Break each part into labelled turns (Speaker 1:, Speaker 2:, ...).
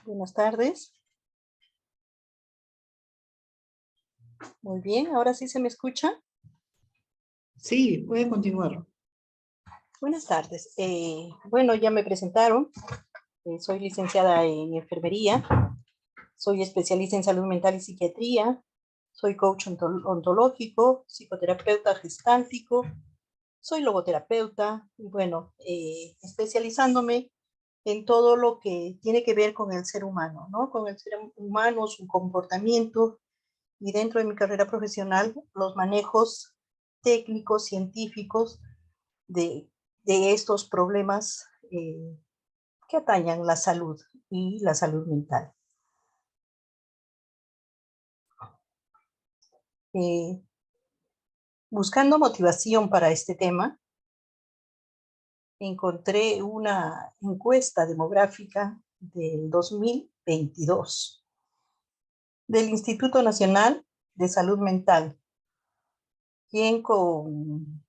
Speaker 1: Buenas tardes. Muy bien, ahora sí se me escucha.
Speaker 2: Sí, puede continuar.
Speaker 1: Buenas tardes. Bueno, ya me presentaron. Soy licenciada en enfermería. Soy especialista en salud mental y psiquiatría. Soy coach ontológico, psicoterapeuta gestáltico. Soy logoterapeuta. Y bueno, especializándome en todo lo que tiene que ver con el ser humano, ¿no? Con el ser humano, su comportamiento. Y dentro de mi carrera profesional, los manejos técnicos, científicos de, de estos problemas que atañan la salud y la salud mental. Buscando motivación para este tema, encontré una encuesta demográfica del 2022 del Instituto Nacional de Salud Mental, quien con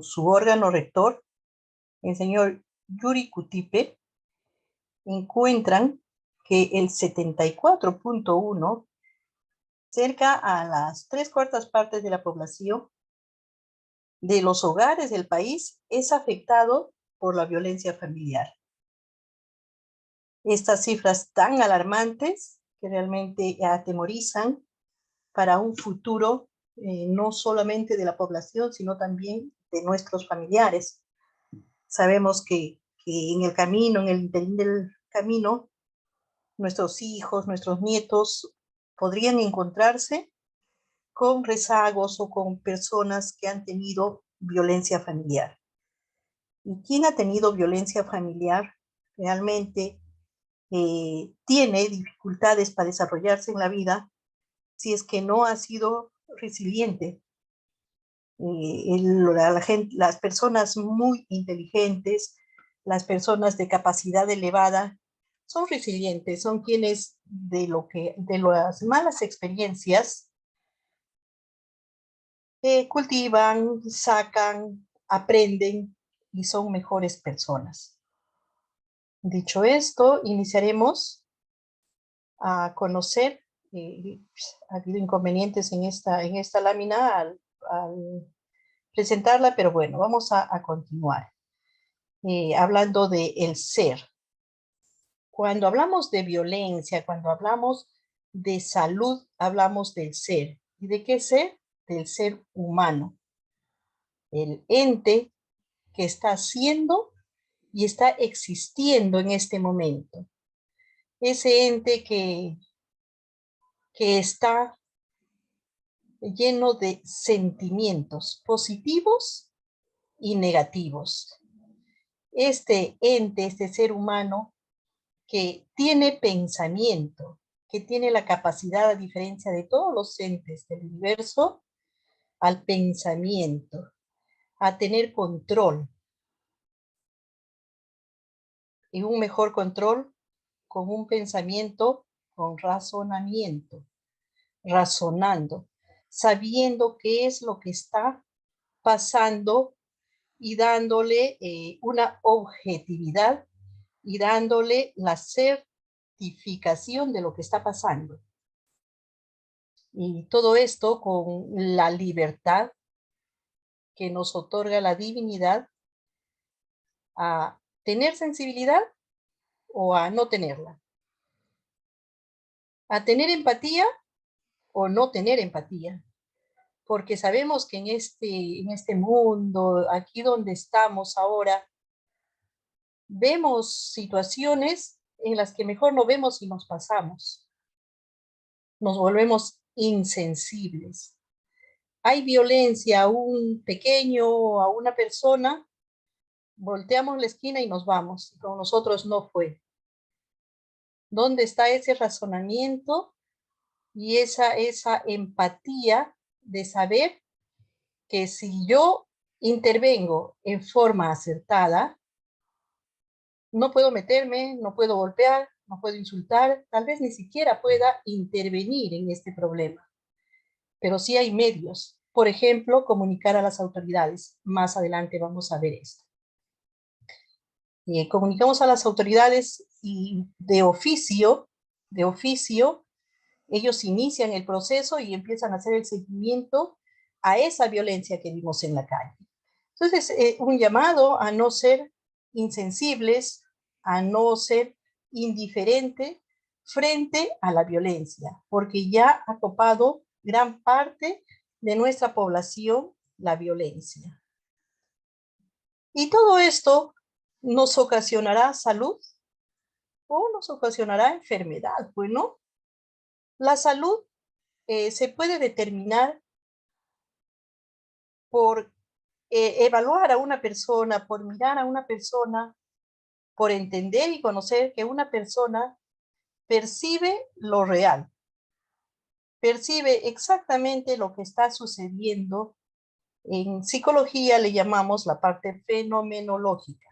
Speaker 1: su órgano rector, el señor Yuri Kutipe, encuentran que el 74.1, cerca a las 3/4 de la población de los hogares del país, es afectado por la violencia familiar. Estas cifras tan alarmantes que realmente atemorizan para un futuro no solamente de la población, sino también de nuestros familiares. Sabemos que en el camino, en el interín del camino, nuestros hijos, nuestros nietos podrían encontrarse con rezagos o con personas que han tenido violencia familiar. Y quien ha tenido violencia familiar realmente tiene dificultades para desarrollarse en la vida si es que no ha sido resiliente. Las personas muy inteligentes, las personas de capacidad elevada, son resilientes, son quienes de las malas experiencias cultivan, sacan, aprenden y son mejores personas. Dicho esto, iniciaremos a conocer. Ha habido inconvenientes en esta lámina al presentarla, pero bueno, vamos a continuar. Hablando de el ser. Cuando hablamos de violencia, cuando hablamos de salud, hablamos del ser. ¿Y de qué ser? Del ser humano. El ente que está siendo y está existiendo en este momento. Ese ente que está lleno de sentimientos positivos y negativos. Este ente, este ser humano que tiene pensamiento, que tiene la capacidad, a diferencia de todos los entes del universo, al pensamiento, a tener control. Y un mejor control con un pensamiento, con razonamiento, razonando, sabiendo qué es lo que está pasando y dándole una objetividad y dándole la certificación de lo que está pasando. Y todo esto con la libertad que nos otorga la divinidad a tener sensibilidad o a no tenerla. A tener empatía o no tener empatía. Porque sabemos que en este mundo, aquí donde estamos ahora, vemos situaciones en las que mejor no vemos y nos pasamos. Nos volvemos insensibles. Hay violencia a un pequeño, a una persona, volteamos la esquina y nos vamos. Con nosotros no fue. ¿Dónde está ese razonamiento y esa empatía de saber que si yo intervengo en forma acertada, no puedo meterme, no puedo golpear, no puedo insultar, tal vez ni siquiera pueda intervenir en este problema. Pero sí hay medios. Por ejemplo, comunicar a las autoridades. Más adelante vamos a ver esto. Comunicamos a las autoridades y de oficio, ellos inician el proceso y empiezan a hacer el seguimiento a esa violencia que vimos en la calle. Entonces, un llamado a no ser insensibles, a no ser indiferente frente a la violencia, porque ya ha copado gran parte de nuestra población la violencia. Y todo esto nos ocasionará salud o nos ocasionará enfermedad. Bueno, la salud se puede determinar por evaluar a una persona, por mirar a una persona, por entender y conocer que una persona percibe lo real, percibe exactamente lo que está sucediendo. En psicología le llamamos la parte fenomenológica,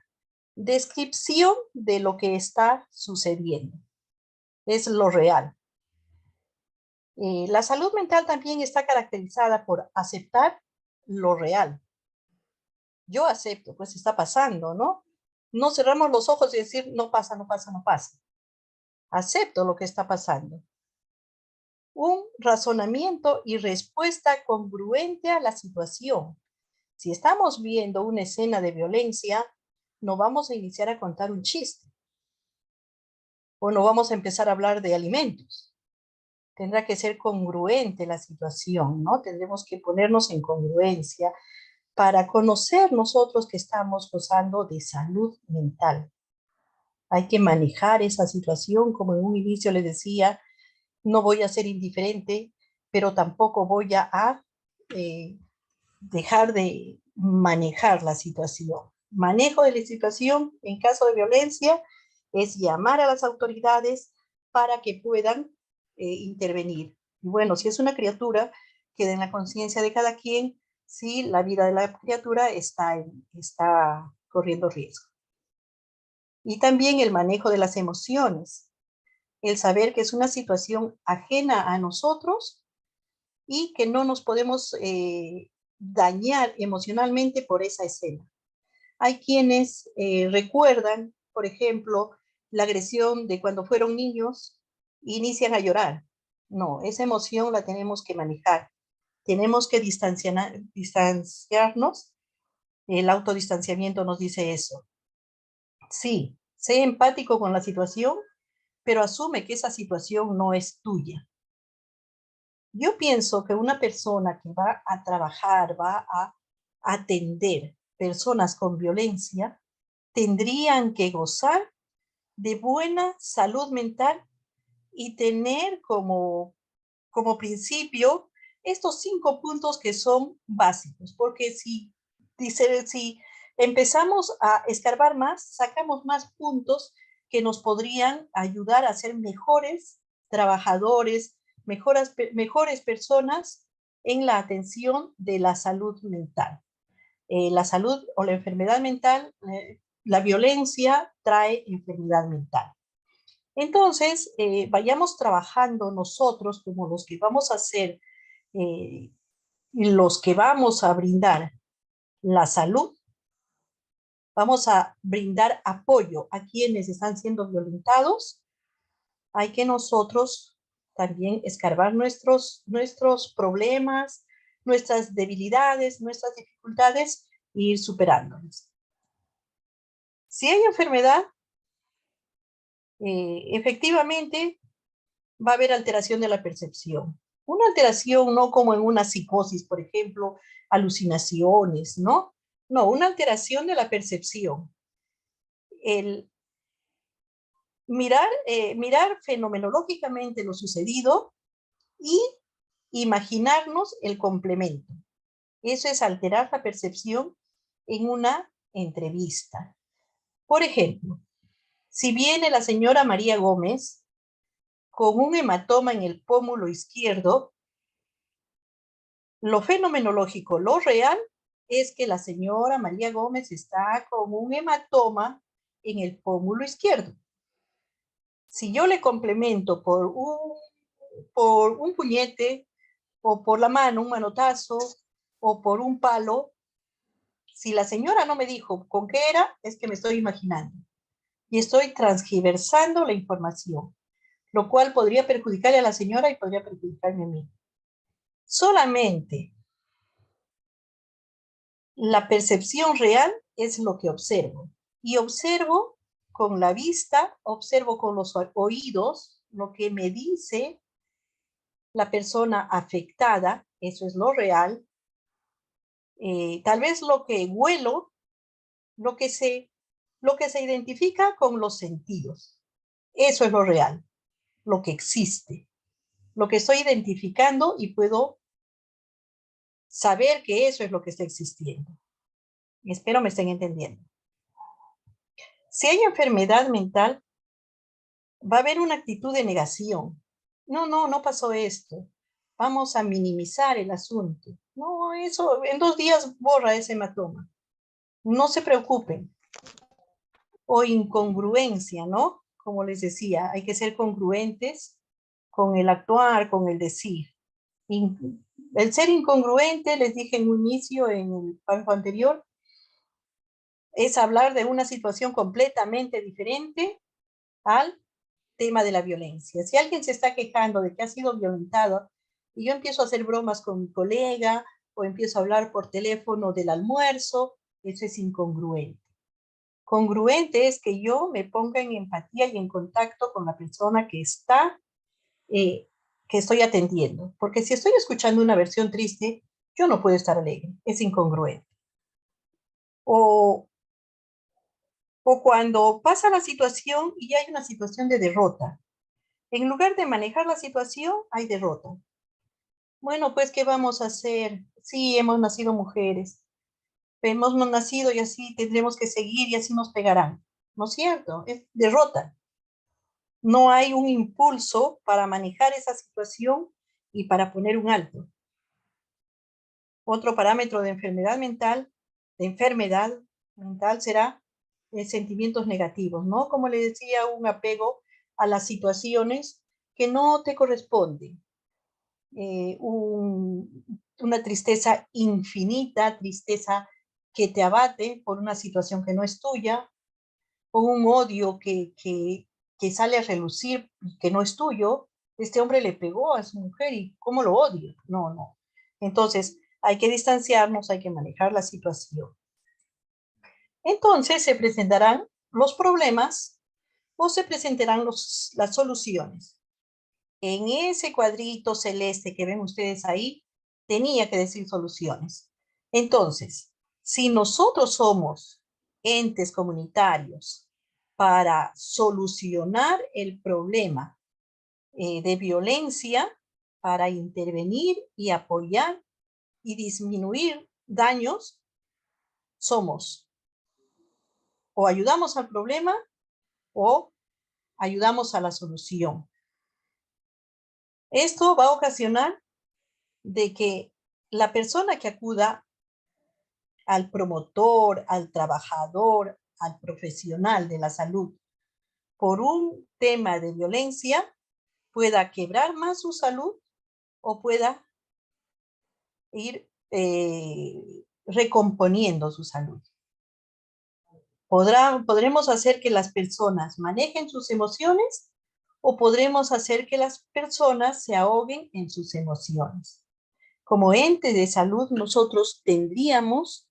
Speaker 1: descripción de lo que está sucediendo, es lo real. La salud mental también está caracterizada por aceptar lo real. Yo acepto, pues está pasando, ¿no? No cerramos los ojos y decir, no pasa, no pasa, no pasa. Acepto lo que está pasando. Un razonamiento y respuesta congruente a la situación. Si estamos viendo una escena de violencia, no vamos a iniciar a contar un chiste. O no vamos a empezar a hablar de alimentos. Tendrá que ser congruente la situación, ¿no? Tendremos que ponernos en congruencia para conocer nosotros que estamos gozando de salud mental. Hay que manejar esa situación, como en un inicio les decía, no voy a ser indiferente, pero tampoco voy a dejar de manejar la situación. Manejo de la situación en caso de violencia es llamar a las autoridades para que puedan intervenir. Y bueno, si es una criatura, queda en la conciencia de cada quien si la vida de la criatura está corriendo riesgo. Y también el manejo de las emociones, el saber que es una situación ajena a nosotros y que no nos podemos dañar emocionalmente por esa escena. Hay quienes recuerdan, por ejemplo, la agresión de cuando fueron niños, inician a llorar. No, esa emoción la tenemos que manejar. Tenemos que distanciarnos. El autodistanciamiento nos dice eso. Sí, sé empático con la situación, pero asume que esa situación no es tuya. Yo pienso que una persona que va a trabajar, va a atender personas con violencia, tendrían que gozar de buena salud mental y tener como principio estos 5 puntos que son básicos, porque si empezamos a escarbar más, sacamos más puntos que nos podrían ayudar a ser mejores trabajadores, mejores personas en la atención de la salud mental. La salud o la enfermedad mental, la violencia trae enfermedad mental. Entonces, vayamos trabajando nosotros como los que vamos a hacer, los que vamos a brindar la salud, vamos a brindar apoyo a quienes están siendo violentados. Hay que nosotros también escarbar nuestros problemas, nuestras debilidades, nuestras dificultades e ir superándolas. Si hay enfermedad, efectivamente va a haber alteración de la percepción. Una alteración no como en una psicosis, por ejemplo, alucinaciones, ¿no? No, una alteración de la percepción. El mirar fenomenológicamente lo sucedido y imaginarnos el complemento. Eso es alterar la percepción en una entrevista. Por ejemplo, si viene la señora María Gómez con un hematoma en el pómulo izquierdo, lo fenomenológico, lo real, es que la señora María Gómez está con un hematoma en el pómulo izquierdo. Si yo le complemento por un puñete, o por la mano, un manotazo, o por un palo, si la señora no me dijo con qué era, es que me estoy imaginando. y estoy transgiversando la información, lo cual podría perjudicarle a la señora y podría perjudicarme a mí. Solamente la percepción real es lo que observo. Y observo con la vista, observo con los oídos lo que me dice la persona afectada, eso es lo real. Tal vez lo que huelo, lo que se identifica con los sentidos. Eso es lo real, lo que existe, lo que estoy identificando y puedo saber que eso es lo que está existiendo. Espero me estén entendiendo. Si hay enfermedad mental, va a haber una actitud de negación. No pasó esto. Vamos a minimizar el asunto. No, eso en 2 días borra ese hematoma. No se preocupen. O incongruencia, ¿no? Como les decía, hay que ser congruentes con el actuar, con el decir. El ser incongruente, les dije en un inicio, en el párrafo anterior, es hablar de una situación completamente diferente al tema de la violencia. Si alguien se está quejando de que ha sido violentado y yo empiezo a hacer bromas con mi colega o empiezo a hablar por teléfono del almuerzo, eso es incongruente. Congruente es que yo me ponga en empatía y en contacto con la persona que que estoy atendiendo. Porque si estoy escuchando una versión triste, yo no puedo estar alegre, es incongruente. O, o cuando pasa la situación y hay una situación de derrota. En lugar de manejar la situación, hay derrota. Bueno, pues, ¿qué vamos a hacer? Sí, hemos nacido mujeres. Hemos nacido y así tendremos que seguir y así nos pegarán. ¿No es cierto? Es derrota. No hay un impulso para manejar esa situación y para poner un alto. Otro parámetro de enfermedad mental será sentimientos negativos, ¿no? Como le decía, un apego a las situaciones que no te corresponden. Una tristeza infinita, tristeza que te abate por una situación que no es tuya, o un odio que sale a relucir y que no es tuyo. Este hombre le pegó a su mujer y ¿cómo lo odio? No. Entonces, hay que distanciarnos, hay que manejar la situación. Entonces, se presentarán los problemas o se presentarán las soluciones. En ese cuadrito celeste que ven ustedes ahí, tenía que decir soluciones. Entonces, si nosotros somos entes comunitarios para solucionar el problema de violencia, para intervenir y apoyar y disminuir daños, somos o ayudamos al problema o ayudamos a la solución. Esto va a ocasionar de que la persona que acuda al promotor, al trabajador, al profesional de la salud por un tema de violencia pueda quebrar más su salud o pueda ir recomponiendo su salud. Podremos hacer que las personas manejen sus emociones o podremos hacer que las personas se ahoguen en sus emociones. Como ente de salud, nosotros tendríamos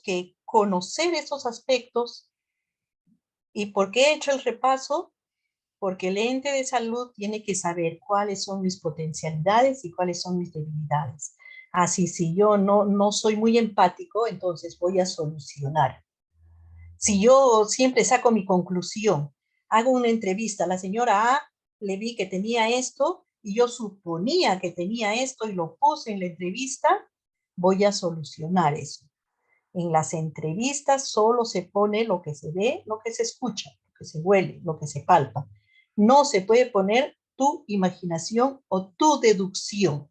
Speaker 1: que conocer esos aspectos. ¿Y por qué he hecho el repaso? Porque el ente de salud tiene que saber cuáles son mis potencialidades y cuáles son mis debilidades. Así, si yo no soy muy empático, entonces voy a solucionar. Si yo siempre saco mi conclusión, hago una entrevista, la señora A, le vi que tenía esto y yo suponía que tenía esto y lo puse en la entrevista, voy a solucionar eso. En las entrevistas solo se pone lo que se ve, lo que se escucha, lo que se huele, lo que se palpa. No se puede poner tu imaginación o tu deducción.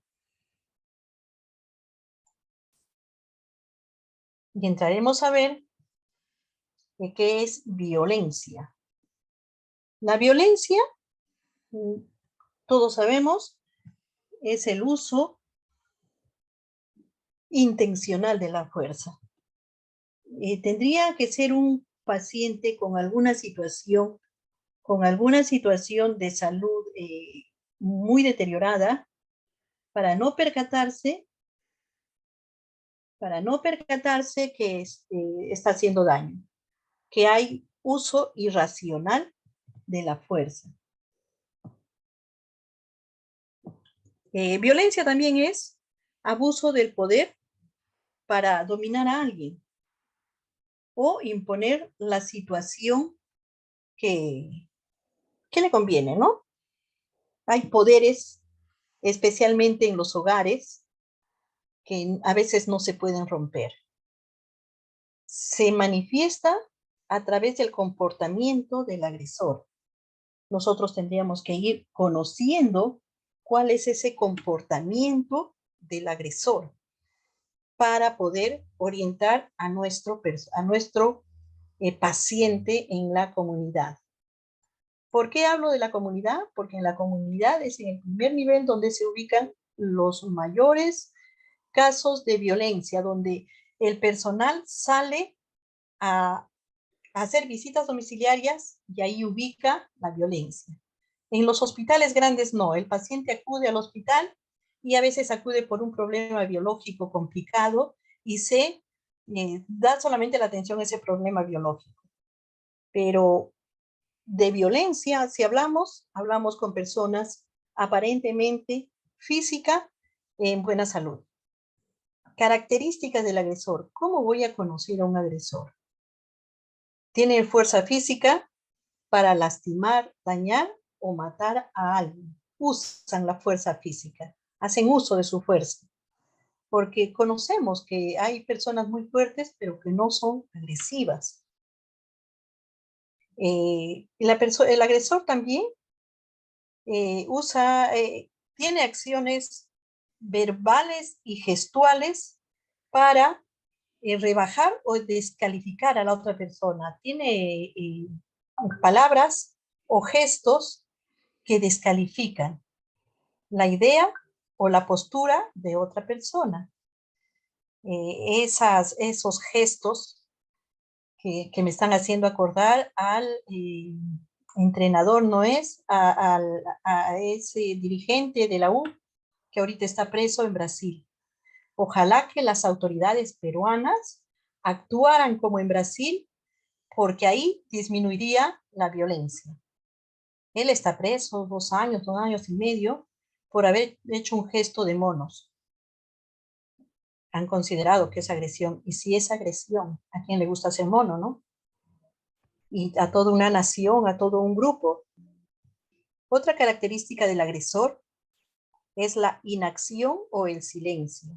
Speaker 1: Y entraremos a ver qué es violencia. La violencia, todos sabemos, es el uso intencional de la fuerza. Tendría que ser un paciente con alguna situación de salud muy deteriorada, para no percatarse que está haciendo daño, que hay uso irracional de la fuerza. Violencia también es abuso del poder para dominar a alguien o imponer la situación que le conviene, ¿no? Hay poderes, especialmente en los hogares, que a veces no se pueden romper. Se manifiesta a través del comportamiento del agresor. Nosotros tendríamos que ir conociendo cuál es ese comportamiento del agresor para poder orientar a nuestro paciente en la comunidad. ¿Por qué hablo de la comunidad? Porque en la comunidad es en el primer nivel donde se ubican los mayores casos de violencia, donde el personal sale a hacer visitas domiciliarias y ahí ubica la violencia. En los hospitales grandes no, el paciente acude al hospital y a veces acude por un problema biológico complicado y se da solamente la atención a ese problema biológico. Pero de violencia, si hablamos con personas aparentemente física en buena salud. Características del agresor. ¿Cómo voy a conocer a un agresor? Tiene fuerza física para lastimar, dañar o matar a alguien. Usan la fuerza física, hacen uso de su fuerza, porque conocemos que hay personas muy fuertes, pero que no son agresivas. El agresor también tiene acciones verbales y gestuales para rebajar o descalificar a la otra persona. Tiene palabras o gestos que descalifican la idea o la postura de otra persona. Esos gestos que me están haciendo acordar al entrenador, ¿no es? A ese dirigente de la U que ahorita está preso en Brasil. Ojalá que las autoridades peruanas actuaran como en Brasil, porque ahí disminuiría la violencia. Él está preso 2 años y medio, por haber hecho un gesto de monos. Han considerado que es agresión. Y si es agresión, ¿a quién le gusta ser mono, no? Y a toda una nación, a todo un grupo. Otra característica del agresor es la inacción o el silencio,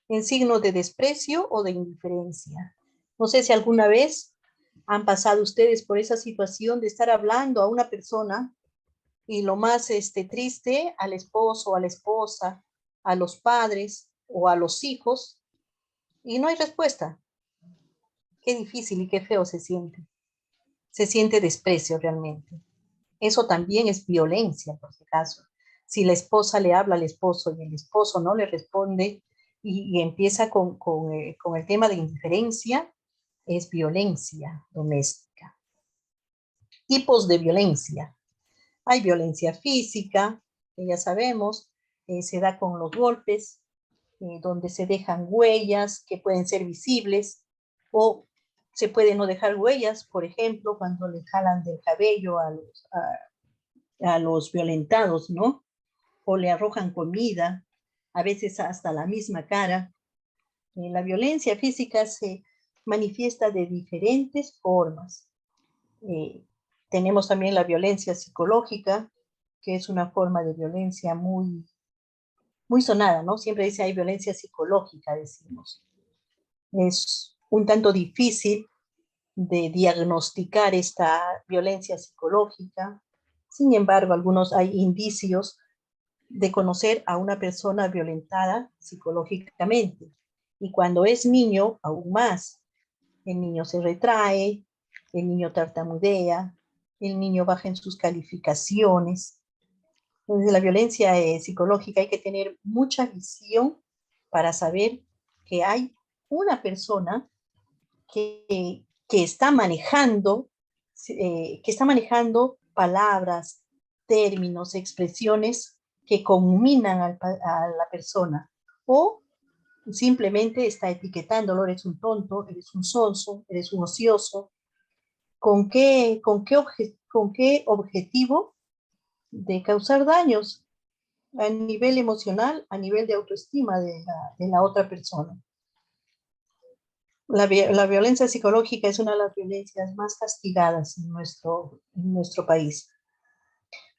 Speaker 1: en signo de desprecio o de indiferencia. No sé si alguna vez han pasado ustedes por esa situación de estar hablando a una persona y lo más triste, al esposo, a la esposa, a los padres o a los hijos, y no hay respuesta. Qué difícil y qué feo se siente. Se siente desprecio realmente. Eso también es violencia, por si acaso. Si la esposa le habla al esposo y el esposo no le responde y empieza con el tema de indiferencia, es violencia doméstica. Tipos de violencia. Hay violencia física, que ya sabemos, se da con los golpes, donde se dejan huellas que pueden ser visibles, o se puede no dejar huellas, por ejemplo, cuando le jalan del cabello a los violentados, ¿no? O le arrojan comida, a veces hasta la misma cara. La violencia física se manifiesta de diferentes formas. Tenemos también la violencia psicológica, que es una forma de violencia muy, muy sonada, ¿no? Siempre dice hay violencia psicológica, decimos. Es un tanto difícil de diagnosticar esta violencia psicológica. Sin embargo, hay indicios de conocer a una persona violentada psicológicamente. Y cuando es niño, aún más. El niño se retrae, el niño tartamudea, el niño baja en sus calificaciones. Entonces, la violencia psicológica hay que tener mucha visión para saber que hay una persona que que está manejando, palabras, términos, expresiones que conminan a la persona, o simplemente está etiquetándolo: eres un tonto, eres un sonso, eres un ocioso. ¿Con qué objetivo? De causar daños a nivel emocional, a nivel de autoestima de la otra persona. La violencia psicológica es una de las violencias más castigadas en nuestro país.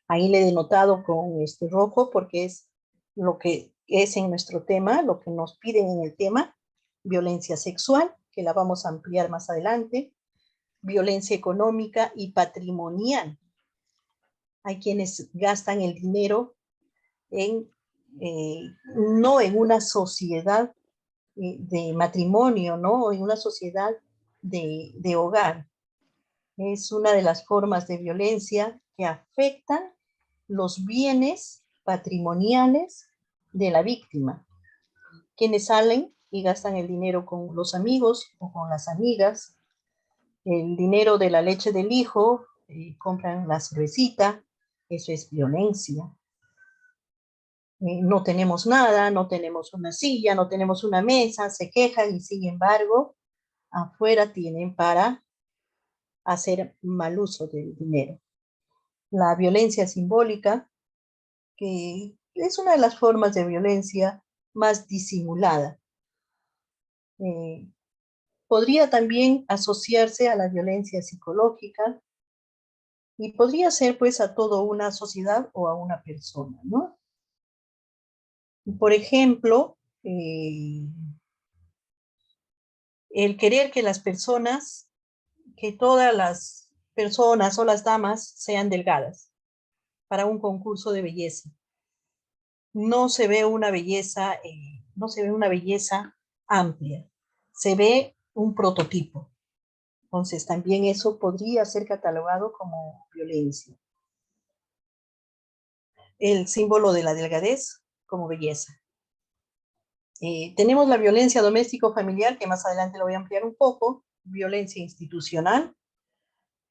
Speaker 1: Ahí le he denotado con este rojo porque es lo que es en nuestro tema, lo que nos piden en el tema: violencia sexual, que la vamos a ampliar más adelante, violencia económica y patrimonial. Hay quienes gastan el dinero en, no en una sociedad de matrimonio, ¿no? En una sociedad de hogar. Es una de las formas de violencia que afectan los bienes patrimoniales de la víctima. Quienes salen y gastan el dinero con los amigos o con las amigas, el dinero de la leche del hijo, compran la cervecita, eso es violencia. No tenemos nada, no tenemos una silla, no tenemos una mesa, se quejan y sin embargo afuera tienen para hacer mal uso del dinero. La violencia simbólica, que es una de las formas de violencia más disimulada. Podría también asociarse a la violencia psicológica y podría ser pues a toda una sociedad o a una persona, ¿no? Por ejemplo, el querer que las personas, que todas las personas o las damas sean delgadas para un concurso de belleza. No se ve una belleza, no se ve una belleza amplia, se ve un prototipo. Entonces también eso podría ser catalogado como violencia. El símbolo de la delgadez como belleza. Tenemos la violencia doméstico-familiar, que más adelante lo voy a ampliar un poco, violencia institucional,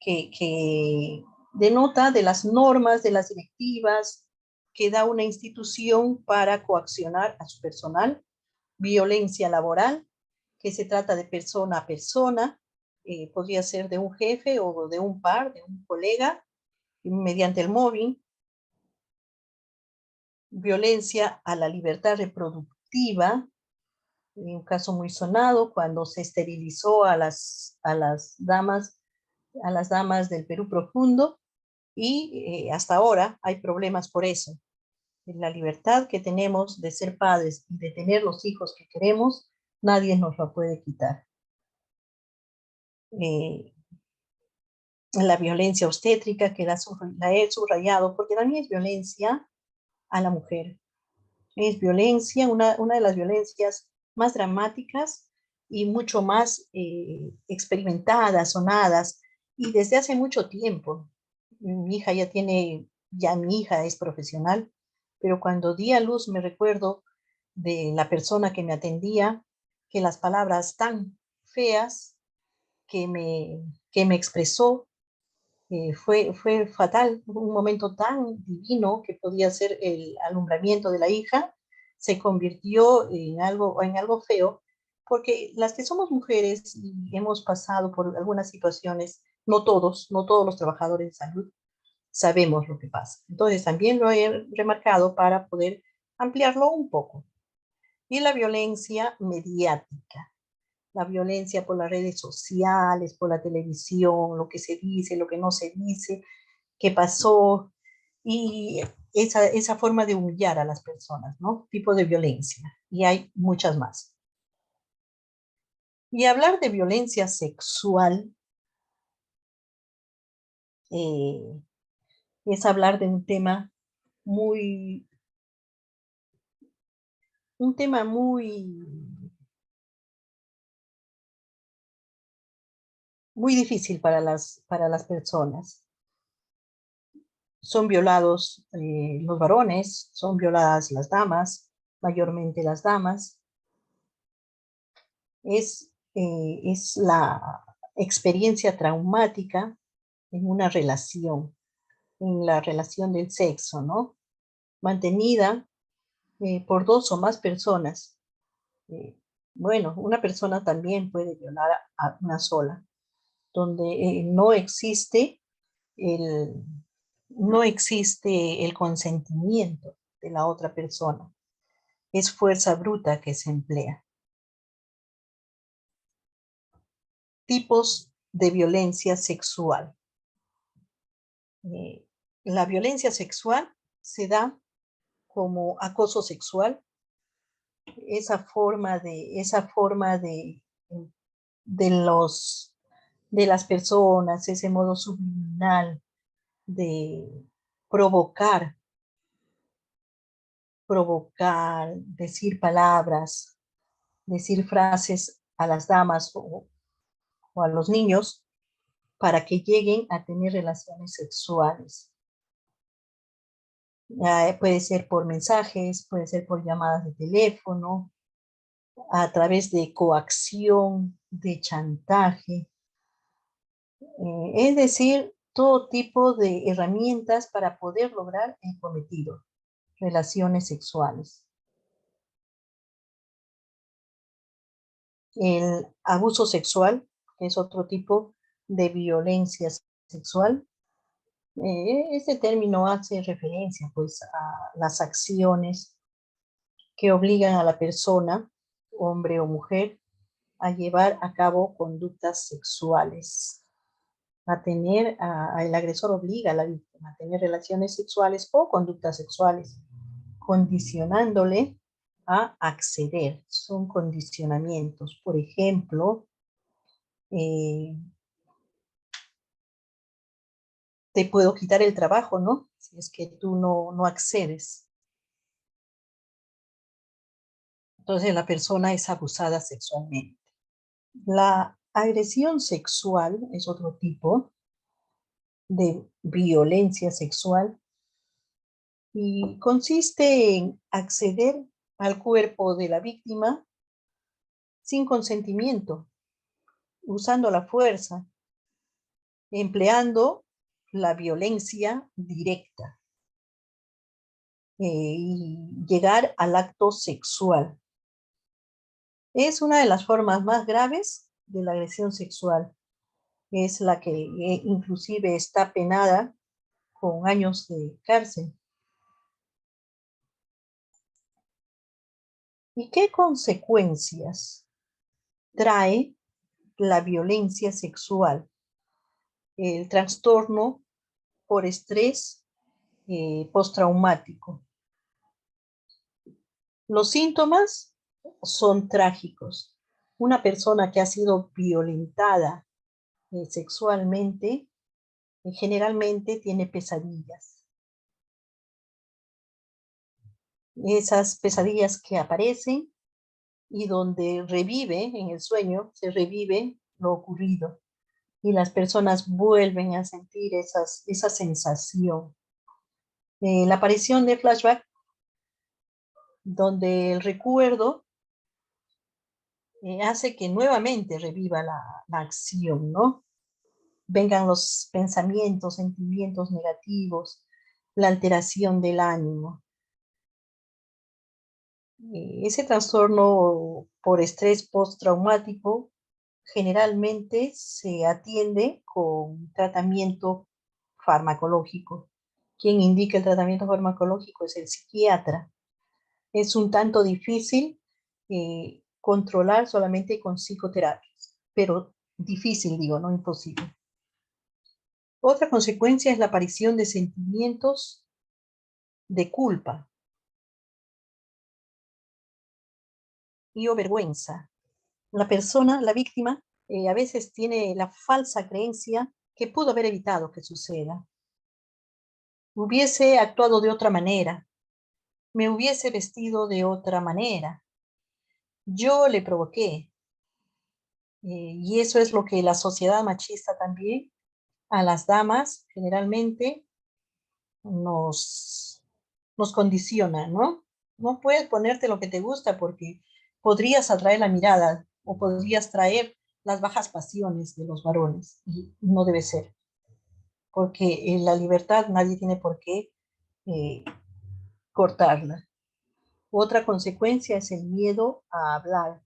Speaker 1: que denota de las normas, de las directivas que da una institución para coaccionar a su personal, violencia laboral, que se trata de persona a persona, podría ser de un jefe o de un par, de un colega, mediante el mobbing, violencia a la libertad reproductiva, un caso muy sonado cuando se esterilizó a las damas del Perú profundo, y hasta ahora hay problemas por eso. La libertad que tenemos de ser padres y de tener los hijos que queremos, nadie nos la puede quitar. La violencia obstétrica, que la he subrayado, porque también es violencia a la mujer. Es violencia, una de las violencias más dramáticas y mucho más experimentadas, sonadas, y desde hace mucho tiempo. Mi hija es profesional, pero cuando di a luz me recuerdo de la persona que me atendía, que las palabras tan feas que me expresó, fue fatal. Un momento tan divino que podía ser el alumbramiento de la hija, se convirtió en algo feo, porque las que somos mujeres y hemos pasado por algunas situaciones, no todos los trabajadores de salud sabemos lo que pasa. Entonces también lo he remarcado para poder ampliarlo un poco. Y la violencia mediática, la violencia por las redes sociales, por la televisión, lo que se dice, lo que no se dice, qué pasó, y esa forma de humillar a las personas, ¿no? Tipo de violencia. Y hay muchas más. Y hablar de violencia sexual eh, es hablar de un tema muy difícil para las personas. Son violados los varones, son violadas las damas, mayormente las damas. Es experiencia traumática en una relación, en la relación del sexo, ¿no? Mantenida por dos o más personas. Eh, bueno, una persona también puede violar a una sola, donde el, no existe el consentimiento de la otra persona. Es fuerza bruta que se emplea. Tipos de violencia sexual. Eh, la violencia sexual se da como acoso sexual, esa forma de los de las personas, ese modo subliminal de provocar, decir palabras, decir frases a las damas o a los niños para que lleguen a tener relaciones sexuales. Puede ser por mensajes, puede ser por llamadas de teléfono, a través de coacción, de chantaje, es decir, todo tipo de herramientas para poder lograr el cometido, relaciones sexuales. El abuso sexual, que es otro tipo de violencia sexual, este término hace referencia pues a las acciones que obligan a la persona, hombre o mujer, a llevar a cabo conductas sexuales, el agresor obliga a la víctima a tener relaciones sexuales o conductas sexuales, condicionándole a acceder. Son condicionamientos. Por ejemplo, te puedo quitar el trabajo, ¿no? Si es que tú no accedes. Entonces la persona es abusada sexualmente. La agresión sexual es otro tipo de violencia sexual y consiste en acceder al cuerpo de la víctima sin consentimiento, usando la fuerza, empleando la violencia directa y llegar al acto sexual. Es una de las formas más graves de la agresión sexual. Es la que inclusive está penada con años de cárcel. ¿Y qué consecuencias trae la violencia sexual? El trastorno por estrés postraumático. Los síntomas son trágicos. Una persona que ha sido violentada sexualmente generalmente tiene pesadillas. Esas pesadillas que aparecen y donde revive en el sueño, se revive lo ocurrido y las personas vuelven a sentir esa sensación. La aparición de flashback, donde el recuerdo hace que nuevamente reviva la acción, ¿no? Vengan los pensamientos, sentimientos negativos, la alteración del ánimo. Ese trastorno por estrés postraumático generalmente se atiende con tratamiento farmacológico. Quien indica el tratamiento farmacológico es el psiquiatra. Es un tanto difícil controlar solamente con psicoterapias, pero difícil, digo, no imposible. Otra consecuencia es la aparición de sentimientos de culpa y o vergüenza. La persona, la víctima, a veces tiene la falsa creencia que pudo haber evitado que suceda. Hubiese actuado de otra manera, me hubiese vestido de otra manera, yo le provoqué. Y eso es lo que la sociedad machista también a las damas generalmente nos condiciona, ¿no? No puedes ponerte lo que te gusta porque podrías atraer la mirada o podrías traer las bajas pasiones de los varones, y no debe ser, porque la libertad nadie tiene por qué eh, cortarla. Otra consecuencia es el miedo a hablar.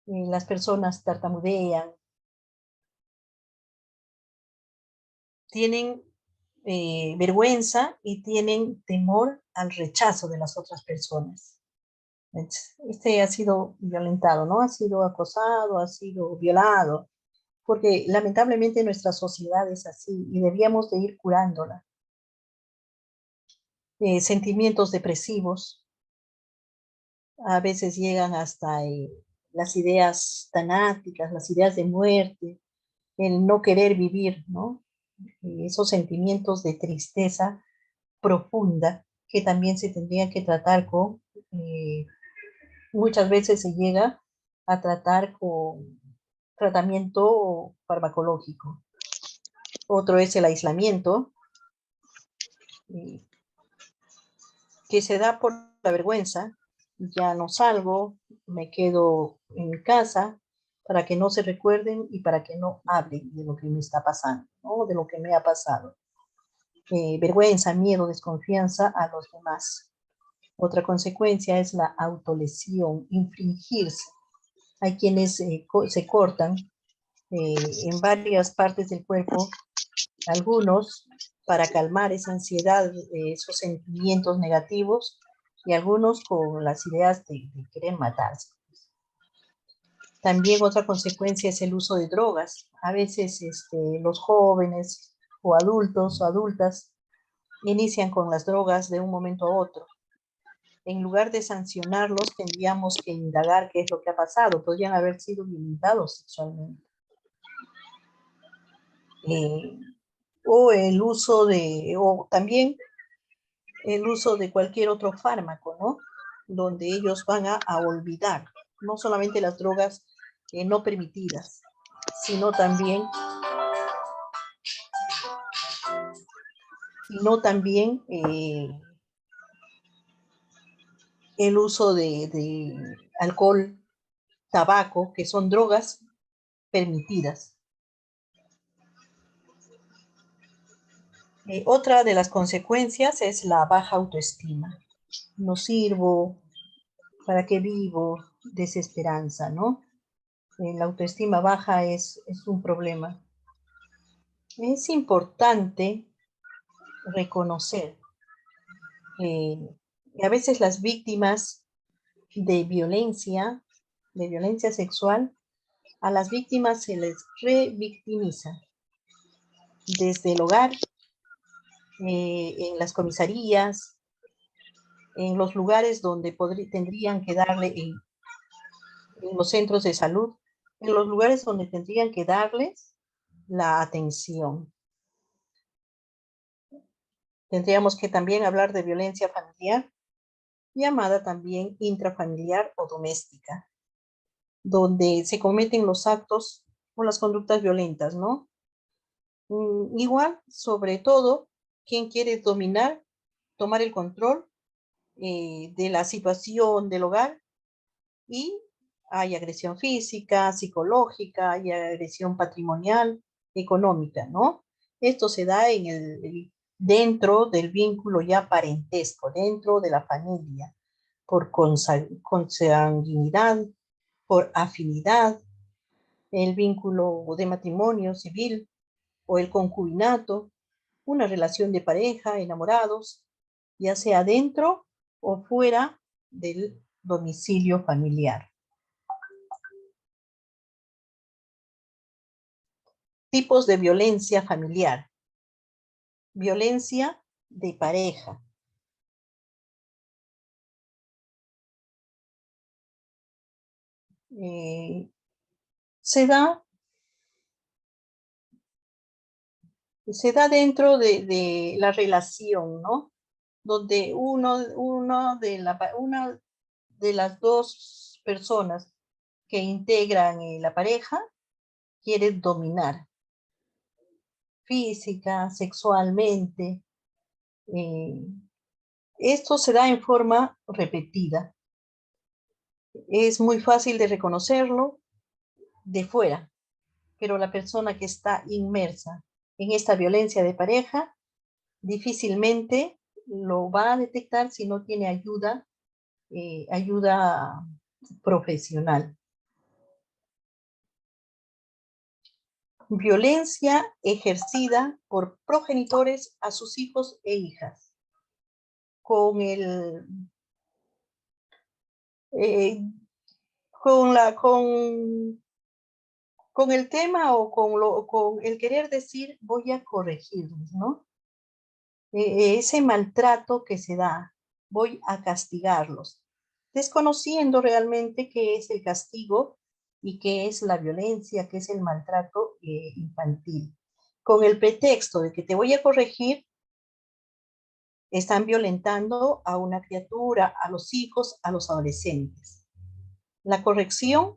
Speaker 1: Las personas tartamudean, tienen vergüenza y tienen temor al rechazo de las otras personas. Este ha sido violentado, ¿no? Ha sido acosado, ha sido violado, porque lamentablemente nuestra sociedad es así y debíamos de ir curándola. Sentimientos depresivos, a veces llegan hasta las ideas tanáticas, las ideas de muerte, el no querer vivir, ¿no? Esos sentimientos de tristeza profunda que también se tendrían que tratar con, muchas veces se llega a tratar con tratamiento farmacológico. Otro es el aislamiento, eh, que se da por la vergüenza. Ya no salgo, me quedo en casa para que no se recuerden y para que no hablen de lo que me está pasando, ¿no? De lo que me ha pasado. Vergüenza, miedo, desconfianza a los demás. Otra consecuencia es la autolesión, infringirse. Hay quienes se cortan en varias partes del cuerpo, algunos para calmar esa ansiedad, esos sentimientos negativos, y algunos con las ideas de querer matarse. También otra consecuencia es el uso de drogas. A veces los jóvenes o adultos o adultas inician con las drogas de un momento a otro. En lugar de sancionarlos, tendríamos que indagar qué es lo que ha pasado. Podrían haber sido violentados sexualmente. O el uso o también el uso de cualquier otro fármaco, ¿no? Donde ellos van a olvidar, no solamente las drogas no permitidas, sino también, el uso de alcohol, tabaco, que son drogas permitidas. Otra de las consecuencias es la baja autoestima. No sirvo, ¿para qué vivo? Desesperanza, ¿no? La autoestima baja es un problema. Es importante reconocer que a veces las víctimas de violencia sexual, a las víctimas se les revictimiza desde el hogar, en las comisarías, en los lugares donde tendrían que darle, en los centros de salud, en los lugares donde tendrían que darles la atención. Tendríamos que también hablar de violencia familiar, llamada también intrafamiliar o doméstica, donde se cometen los actos o las conductas violentas, ¿no? Igual, sobre todo, quien quiere dominar, tomar el control de la situación del hogar, y hay agresión física, psicológica, hay agresión patrimonial, económica, ¿no? Esto se da dentro del vínculo ya parentesco, dentro de la familia, por consanguinidad, por afinidad, el vínculo de matrimonio civil o el concubinato, una relación de pareja, enamorados, ya sea dentro o fuera del domicilio familiar. Tipos de violencia familiar. Violencia de pareja. Se da dentro de la relación, ¿no? Donde una de las dos personas que integran la pareja quiere dominar física, sexualmente. Esto se da en forma repetida. Es muy fácil de reconocerlo de fuera, pero la persona que está inmersa en esta violencia de pareja difícilmente lo va a detectar si no tiene ayuda profesional. Violencia ejercida por progenitores a sus hijos e hijas. Con el, eh, con el tema o con el querer decir voy a corregirles, ¿no? Ese maltrato que se da, voy a castigarlos, desconociendo realmente qué es el castigo y qué es la violencia, qué es el maltrato infantil. Con el pretexto de que te voy a corregir, están violentando a una criatura, a los hijos, a los adolescentes. La corrección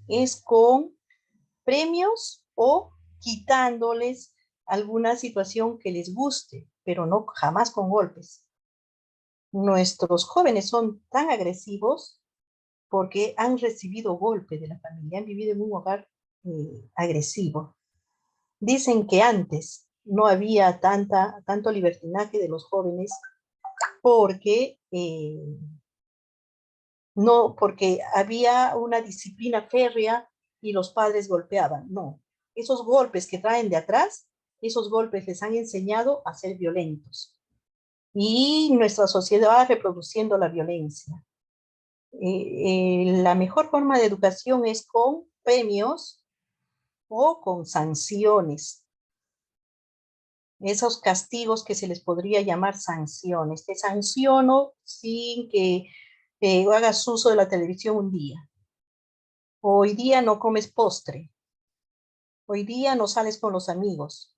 Speaker 1: es con premios o quitándoles alguna situación que les guste, pero no jamás con golpes. Nuestros jóvenes son tan agresivos porque han recibido golpe de la familia, han vivido en un hogar agresivo. Dicen que antes no había tanto libertinaje de los jóvenes porque no, porque había una disciplina férrea y los padres golpeaban. No, esos golpes que traen de atrás, esos golpes les han enseñado a ser violentos. Y nuestra sociedad va reproduciendo la violencia. La mejor forma de educación es con premios o con sanciones. Esos castigos que se les podría llamar sanciones. Te sanciono sin que hagas uso de la televisión un día. Hoy día no comes postre. Hoy día no sales con los amigos.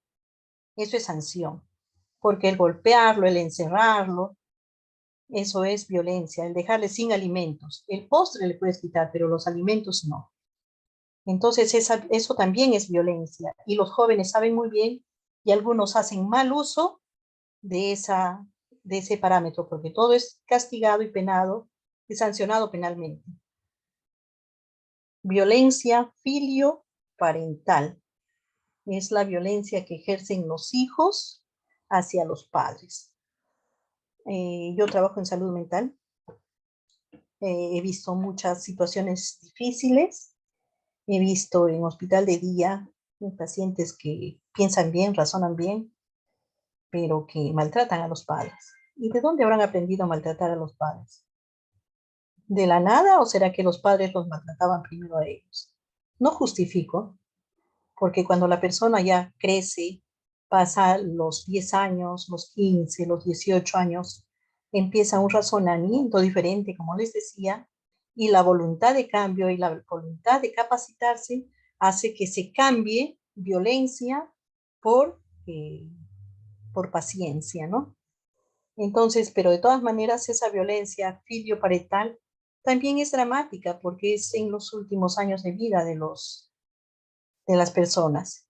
Speaker 1: Eso es sanción. Porque el golpearlo, el encerrarlo, eso es violencia. El dejarle sin alimentos. El postre le puedes quitar, pero los alimentos no. Entonces eso también es violencia. Y los jóvenes saben muy bien y algunos hacen mal uso de ese parámetro, porque todo es castigado y penado y sancionado penalmente. Violencia filioparental es la violencia que ejercen los hijos hacia los padres. Yo trabajo en salud mental. He visto muchas situaciones difíciles. He visto en hospital de día pacientes que piensan bien, razonan bien, pero que maltratan a los padres. ¿Y de dónde habrán aprendido a maltratar a los padres? ¿De la nada o será que los padres los maltrataban primero a ellos? No justifico, porque cuando la persona ya crece, pasa los 10 años, los 15, los 18 años, empieza un razonamiento diferente, como les decía, y la voluntad de cambio y la voluntad de capacitarse hace que se cambie violencia por paciencia, ¿no? Entonces, pero de todas maneras, esa violencia filioparental también es dramática porque es en los últimos años de vida de las personas.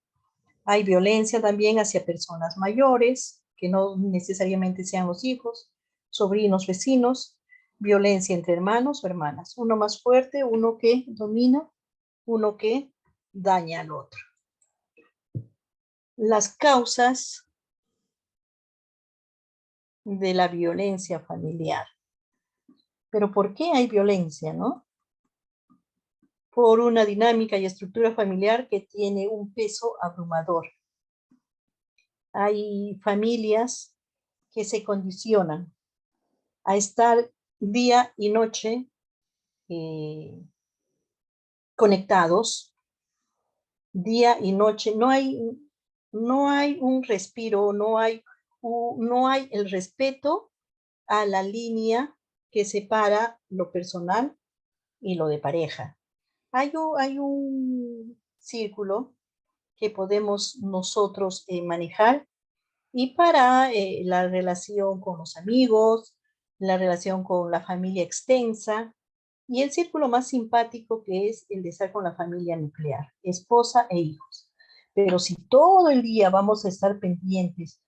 Speaker 1: Hay violencia también hacia personas mayores, que no necesariamente sean los hijos, sobrinos, vecinos, violencia entre hermanos o hermanas, uno más fuerte, uno que domina, uno que daña al otro. Las causas de la violencia familiar. Pero ¿por qué hay violencia, no? Por una dinámica y estructura familiar que tiene un peso abrumador. Hay familias que se condicionan a estar día y noche conectados, día y noche. No hay un respiro, no hay el respeto a la línea que separa lo personal y lo de pareja. Hay un círculo que podemos nosotros manejar y para la relación con los amigos, la relación con la familia extensa y el círculo más simpático que es el de estar con la familia nuclear, esposa e hijos. Pero si todo el día vamos a estar pendientes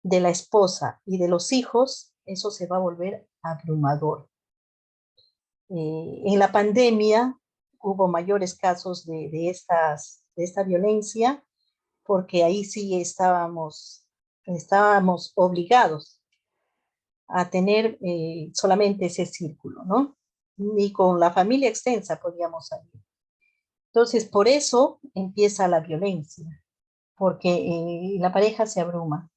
Speaker 1: de la esposa y de los hijos, eso se va a volver abrumador. En la pandemia hubo mayores casos de esta violencia, porque ahí sí estábamos obligados a tener solamente ese círculo, ¿no? Ni con la familia extensa podíamos salir. Entonces, por eso empieza la violencia, porque la pareja se abruma.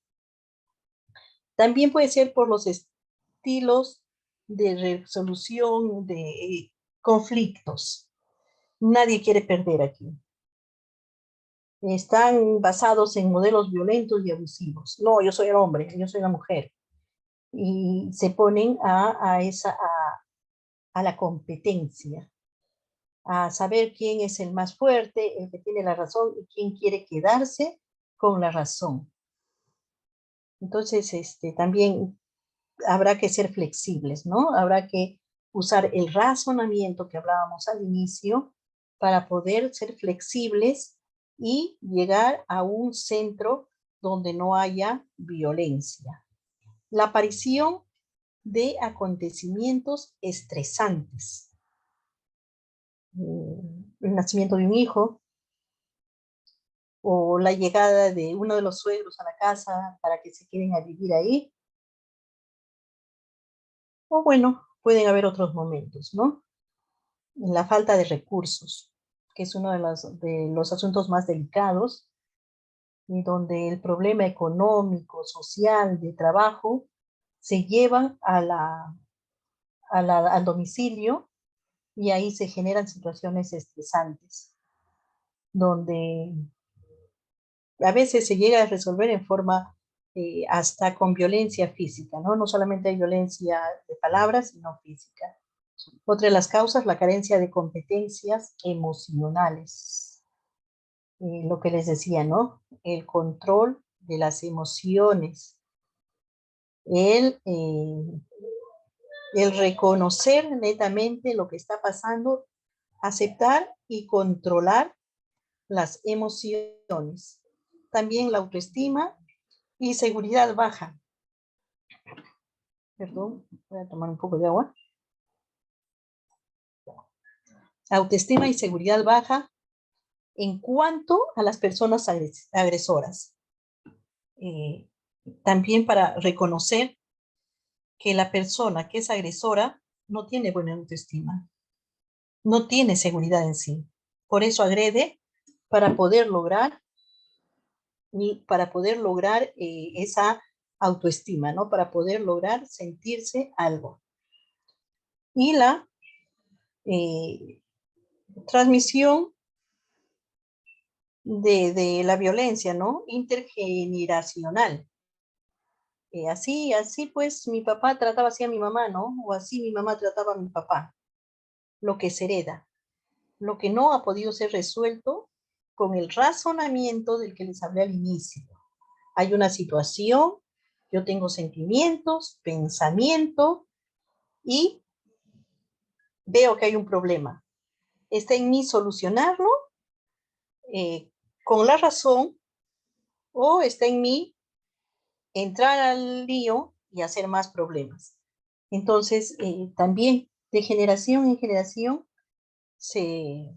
Speaker 1: También puede ser por los estilos de resolución de conflictos. Nadie quiere perder aquí. Están basados en modelos violentos y abusivos. No, yo soy el hombre, yo soy la mujer. Y se ponen a la competencia, a saber quién es el más fuerte, el que tiene la razón y quién quiere quedarse con la razón. Entonces, también habrá que ser flexibles, ¿no? Habrá que usar el razonamiento que hablábamos al inicio para poder ser flexibles y llegar a un centro donde no haya violencia. La aparición de acontecimientos estresantes. El nacimiento de un hijo, o la llegada de uno de los suegros a la casa para que se queden a vivir ahí. O bueno, pueden haber otros momentos, ¿no? La falta de recursos, que es uno de los asuntos más delicados, y donde el problema económico, social, de trabajo, se llevan al domicilio y ahí se generan situaciones estresantes, donde a veces se llega a resolver en forma hasta con violencia física, ¿no? No solamente hay violencia de palabras, sino física. Otra de las causas, la carencia de competencias emocionales. Lo que les decía, ¿no? El control de las emociones. El, eh, el reconocer netamente lo que está pasando, aceptar y controlar las emociones. También la autoestima y seguridad baja. Perdón, voy a tomar un poco de agua. Autoestima y seguridad baja en cuanto a las personas agresoras. También para reconocer que la persona que es agresora no tiene buena autoestima, no tiene seguridad en sí. Por eso agrede para poder lograr esa autoestima, ¿no? Para poder lograr sentirse algo. Y la transmisión de la violencia, ¿no? Intergeneracional. Así pues mi papá trataba así a mi mamá, ¿no? O así mi mamá trataba a mi papá. Lo que se hereda, lo que no ha podido ser resuelto con el razonamiento del que les hablé al inicio. Hay una situación, yo tengo sentimientos, pensamiento y veo que hay un problema. Está en mí solucionarlo con la razón, o está en mí entrar al lío y hacer más problemas. Entonces, también de generación en generación se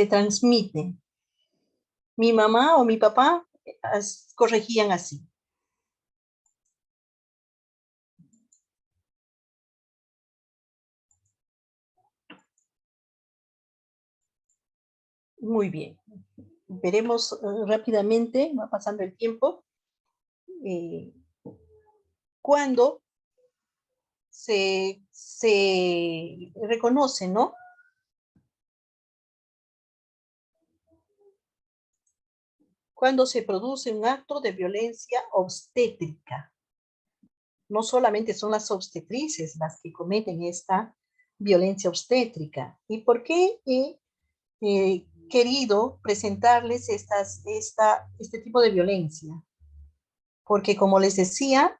Speaker 1: transmite. Mi mamá o mi papá corregían así. Muy bien. Veremos rápidamente, va pasando el tiempo, cuando se reconoce, ¿no? Cuando se produce un acto de violencia obstétrica. No solamente son las obstetrices las que cometen esta violencia obstétrica. ¿Y por qué he querido presentarles este tipo de violencia? Porque como les decía,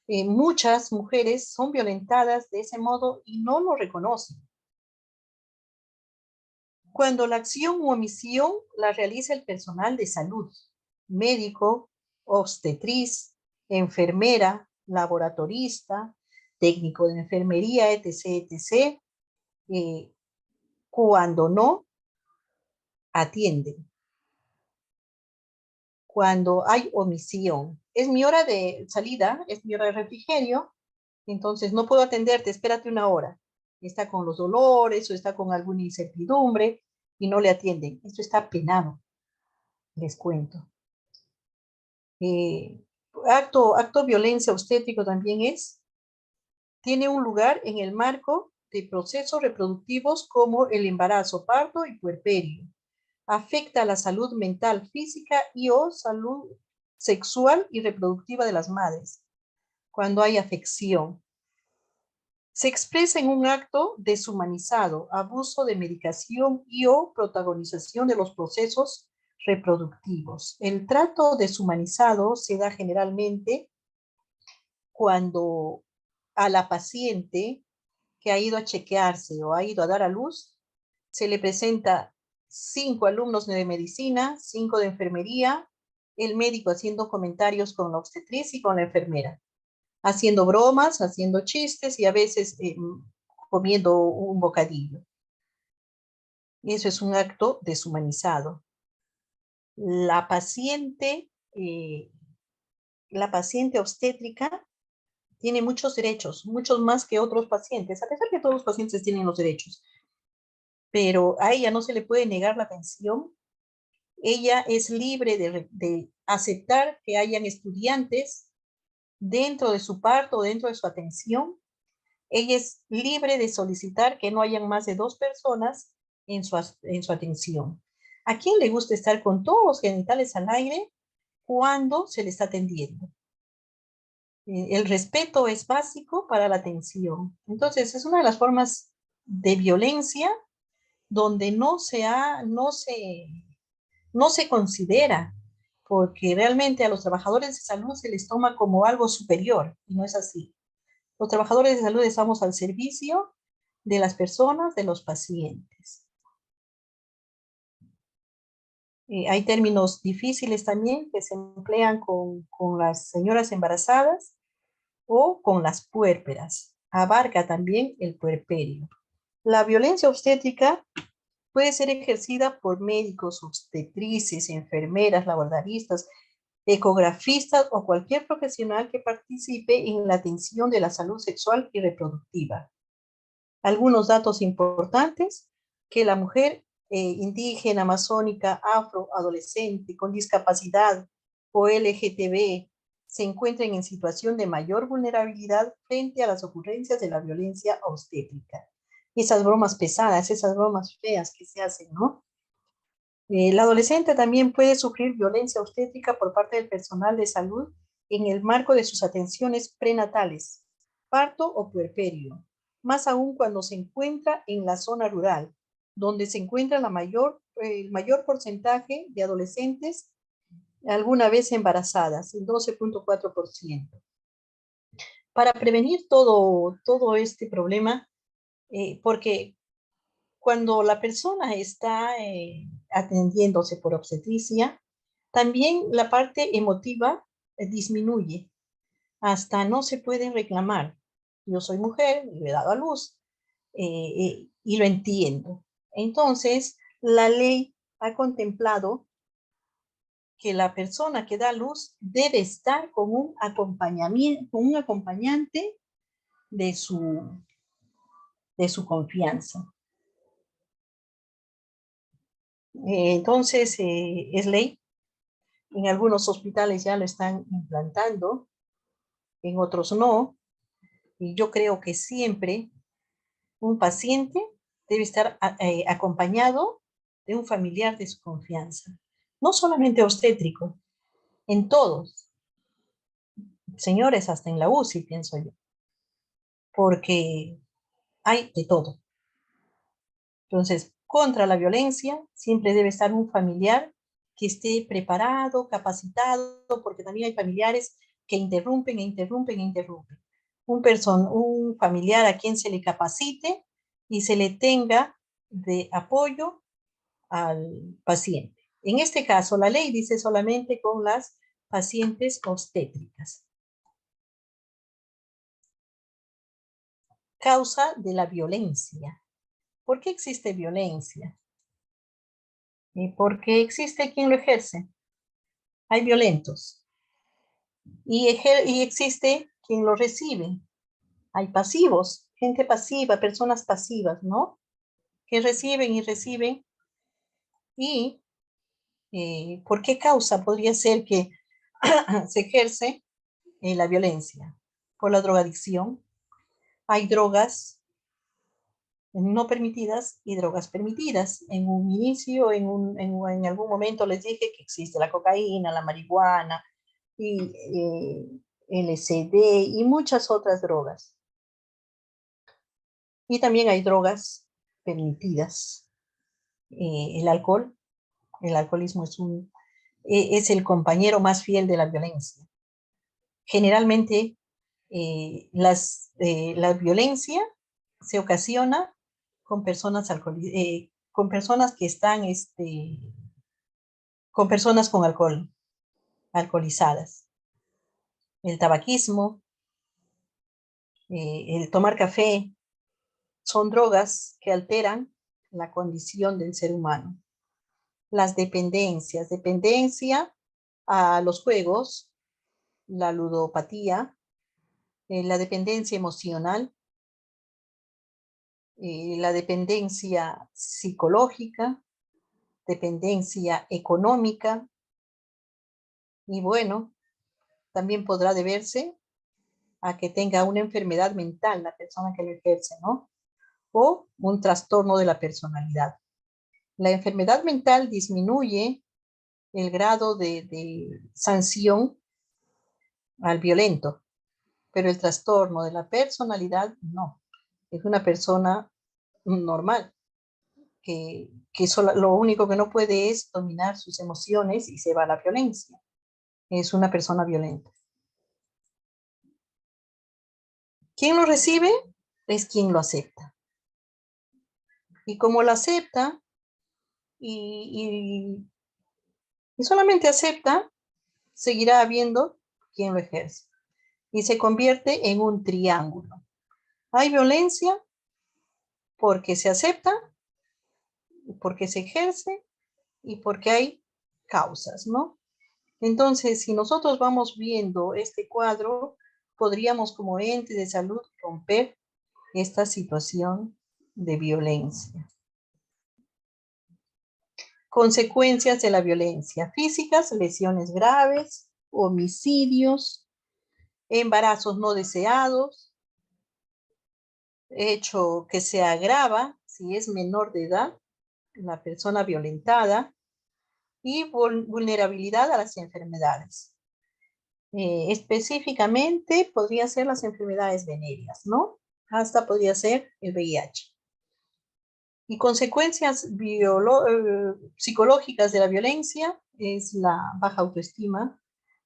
Speaker 1: muchas mujeres son violentadas de ese modo y no lo reconocen. Cuando la acción u omisión la realiza el personal de salud, médico, obstetriz, enfermera, laboratorista, técnico de enfermería, etc., etc., Cuando no, atienden. Cuando hay omisión. Es mi hora de salida, es mi hora de refrigerio, entonces no puedo atenderte, espérate una hora. Está con los dolores o está con alguna incertidumbre y no le atienden. Esto está penado, les cuento. Eh, acto violencia obstétrico también tiene un lugar en el marco de procesos reproductivos como el embarazo, parto y puerperio. Afecta a la salud mental, física y o salud sexual y reproductiva de las madres. Cuando hay afección. Se expresa en un acto deshumanizado, abuso de medicación y o protagonización de los procesos reproductivos. El trato deshumanizado se da generalmente cuando a la paciente que ha ido a chequearse o ha ido a dar a luz, se le presenta 5 alumnos de medicina, 5 de enfermería, el médico haciendo comentarios con la obstetriz y con la enfermera, haciendo bromas, haciendo chistes y a veces comiendo un bocadillo. Eso es un acto deshumanizado. La paciente obstétrica tiene muchos derechos, muchos más que otros pacientes, a pesar que todos los pacientes tienen los derechos, pero a ella no se le puede negar la atención. Ella es libre de aceptar que hayan estudiantes dentro de su parto, dentro de su atención. Ella es libre de solicitar que no hayan más de 2 personas en su atención. ¿A quién le gusta estar con todos los genitales al aire cuando se le está atendiendo? El respeto es básico para la atención. Entonces, es una de las formas de violencia donde no se considera, porque realmente a los trabajadores de salud se les toma como algo superior, y no es así. Los trabajadores de salud estamos al servicio de las personas, de los pacientes. Hay términos difíciles también que se emplean con las señoras embarazadas o con las puérperas. Abarca también el puerperio. La violencia obstétrica puede ser ejercida por médicos, obstetrices, enfermeras, laboratoristas, ecografistas o cualquier profesional que participe en la atención de la salud sexual y reproductiva. Algunos datos importantes: que la mujer indígena, amazónica, afro, adolescente, con discapacidad o LGTB se encuentren en situación de mayor vulnerabilidad frente a las ocurrencias de la violencia obstétrica. Esas bromas pesadas, esas bromas feas que se hacen, ¿no? El adolescente también puede sufrir violencia obstétrica por parte del personal de salud en el marco de sus atenciones prenatales, parto o puerperio, más aún cuando se encuentra en la zona rural, donde se encuentra el mayor porcentaje de adolescentes alguna vez embarazadas, el 12.4%. Para prevenir todo este problema, porque cuando la persona está atendiéndose por obstetricia, también la parte emotiva disminuye, hasta no se puede reclamar. Yo soy mujer, le he dado a luz y lo entiendo. Entonces, la ley ha contemplado que la persona que da a luz debe estar con un acompañante de su confianza. Entonces, es ley. En algunos hospitales ya lo están implantando, en otros no. Y yo creo que siempre un paciente debe estar acompañado de un familiar de su confianza. No solamente obstétrico, en todos. Señores, hasta en la UCI, pienso yo. Porque hay de todo. Entonces, contra la violencia siempre debe estar un familiar que esté preparado, capacitado, porque también hay familiares que interrumpen e interrumpen e interrumpen. Un familiar a quien se le capacite y se le tenga de apoyo al paciente. En este caso, la ley dice solamente con las pacientes obstétricas. Causa de la violencia. ¿Por qué existe violencia? Y porque existe quien lo ejerce. Hay violentos. Y existe quien lo recibe. Hay pasivos, gente pasiva, personas pasivas, ¿no? Que reciben y reciben. ¿Y por qué causa podría ser que se ejerce la violencia? Por la drogadicción. Hay drogas no permitidas y drogas permitidas. En un inicio, en algún momento les dije que existe la cocaína, la marihuana, y LSD y muchas otras drogas. Y también hay drogas permitidas. El alcoholismo es el compañero más fiel de la violencia. Generalmente la violencia se ocasiona con personas que están, con personas con alcohol, alcoholizadas. El tabaquismo, el tomar café, son drogas que alteran la condición del ser humano. Las dependencias, dependencia a los juegos, la ludopatía, la dependencia emocional, la dependencia psicológica, dependencia económica, y bueno, también podrá deberse a que tenga una enfermedad mental la persona que lo ejerce, ¿no? O un trastorno de la personalidad. La enfermedad mental disminuye el grado de sanción al violento, pero el trastorno de la personalidad no. Es una persona normal, que lo único que no puede es dominar sus emociones y se va a la violencia. Es una persona violenta. Quien lo recibe es quien lo acepta. Y como lo acepta y, y solamente acepta, seguirá habiendo quien lo ejerce. Y se convierte en un triángulo. Hay violencia porque se acepta, porque se ejerce y porque hay causas, ¿no? Entonces, si nosotros vamos viendo este cuadro, podríamos como ente de salud romper esta situación de violencia. Consecuencias de la violencia físicas, lesiones graves, homicidios, embarazos no deseados, hecho que se agrava si es menor de edad, la persona violentada, y vulnerabilidad a las enfermedades. Específicamente podría ser las enfermedades venéreas, ¿no? Hasta podría ser el VIH. Y consecuencias psicológicas de la violencia es la baja autoestima.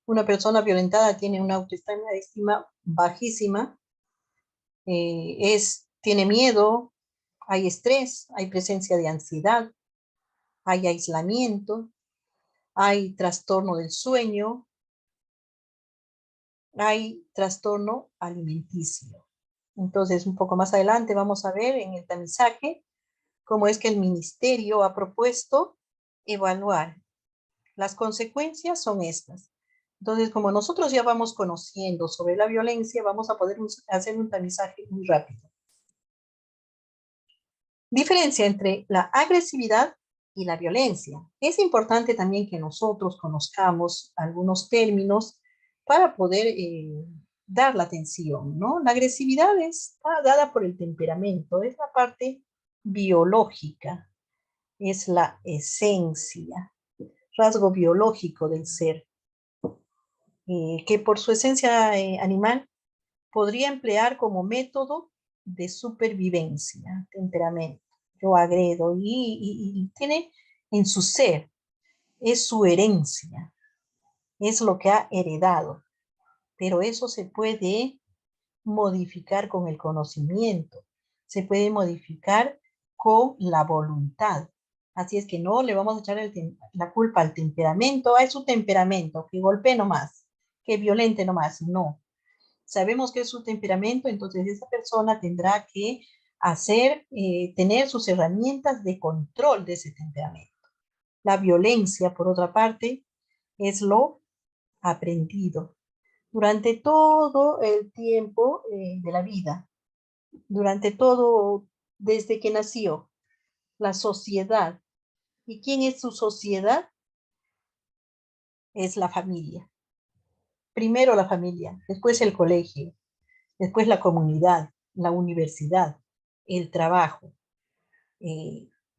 Speaker 1: Una persona violentada tiene una autoestima bajísima, tiene miedo, hay estrés, hay presencia de ansiedad, hay aislamiento, hay trastorno del sueño, hay trastorno alimenticio. Entonces, un poco más adelante vamos a ver en el tamizaje cómo es que el ministerio ha propuesto evaluar. Las consecuencias son estas. Entonces, como nosotros ya vamos conociendo sobre la violencia, vamos a poder hacer un tamizaje muy rápido. Diferencia entre la agresividad y la violencia. Es importante también que nosotros conozcamos algunos términos para poder dar la atención, ¿no? La agresividad está dada por el temperamento, es la parte biológica, es la esencia, rasgo biológico del ser, que por su esencia animal podría emplear como método de supervivencia, temperamento. Yo agredo y tiene en su ser, es su herencia, es lo que ha heredado, pero eso se puede modificar con el conocimiento, se puede modificar con la voluntad. Así es que no le vamos a echar la culpa al temperamento, a su temperamento, que golpee nomás, que violente nomás, no. Sabemos que es su temperamento, entonces esa persona tendrá que tener sus herramientas de control de ese temperamento. La violencia, por otra parte, es lo aprendido durante todo el tiempo de la vida, durante todo, desde que nació, la sociedad. ¿Y quién es su sociedad? Es la familia. Primero la familia, después el colegio, después la comunidad, la universidad, el trabajo.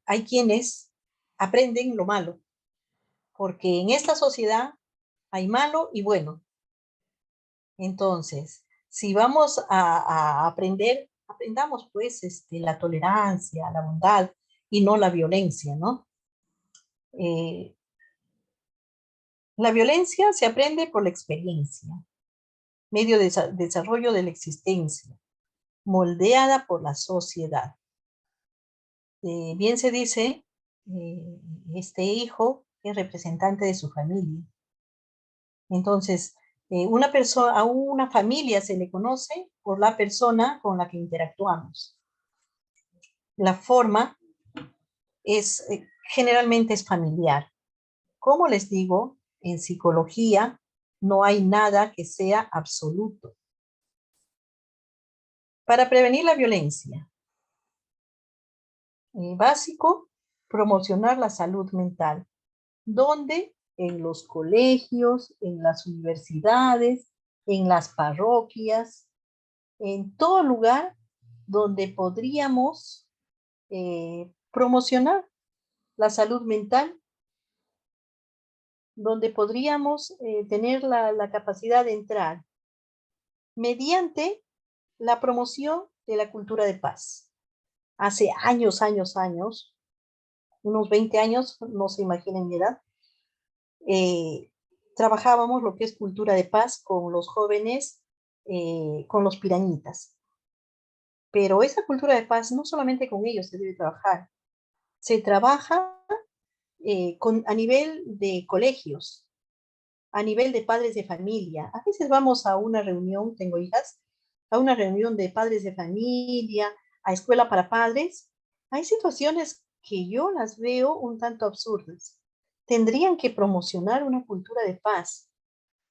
Speaker 1: Hay quienes aprenden lo malo, porque en esta sociedad hay malo y bueno. Entonces, si vamos a aprender, aprendamos pues la tolerancia, la bondad y no la violencia, ¿no? Eh, la violencia se aprende por la experiencia, medio de desarrollo de la existencia, moldeada por la sociedad. Bien se dice, este hijo es representante de su familia. Entonces, a una familia se le conoce por la persona con la que interactuamos. La forma generalmente es familiar. Como les digo, en psicología no hay nada que sea absoluto. Para prevenir la violencia, básico, promocionar la salud mental, donde en los colegios, en las universidades, en las parroquias, en todo lugar donde podríamos promocionar la salud mental, donde podríamos tener la capacidad de entrar mediante la promoción de la cultura de paz. Hace años, unos 20 años, no se imaginen mi edad, trabajábamos lo que es cultura de paz con los jóvenes, con los pirañitas. Pero esa cultura de paz no solamente con ellos se debe trabajar, se trabaja a nivel de colegios, a nivel de padres de familia. A veces vamos a una reunión, tengo hijas, a una reunión de padres de familia, a escuela para padres. Hay situaciones que yo las veo un tanto absurdas. Tendrían que promocionar una cultura de paz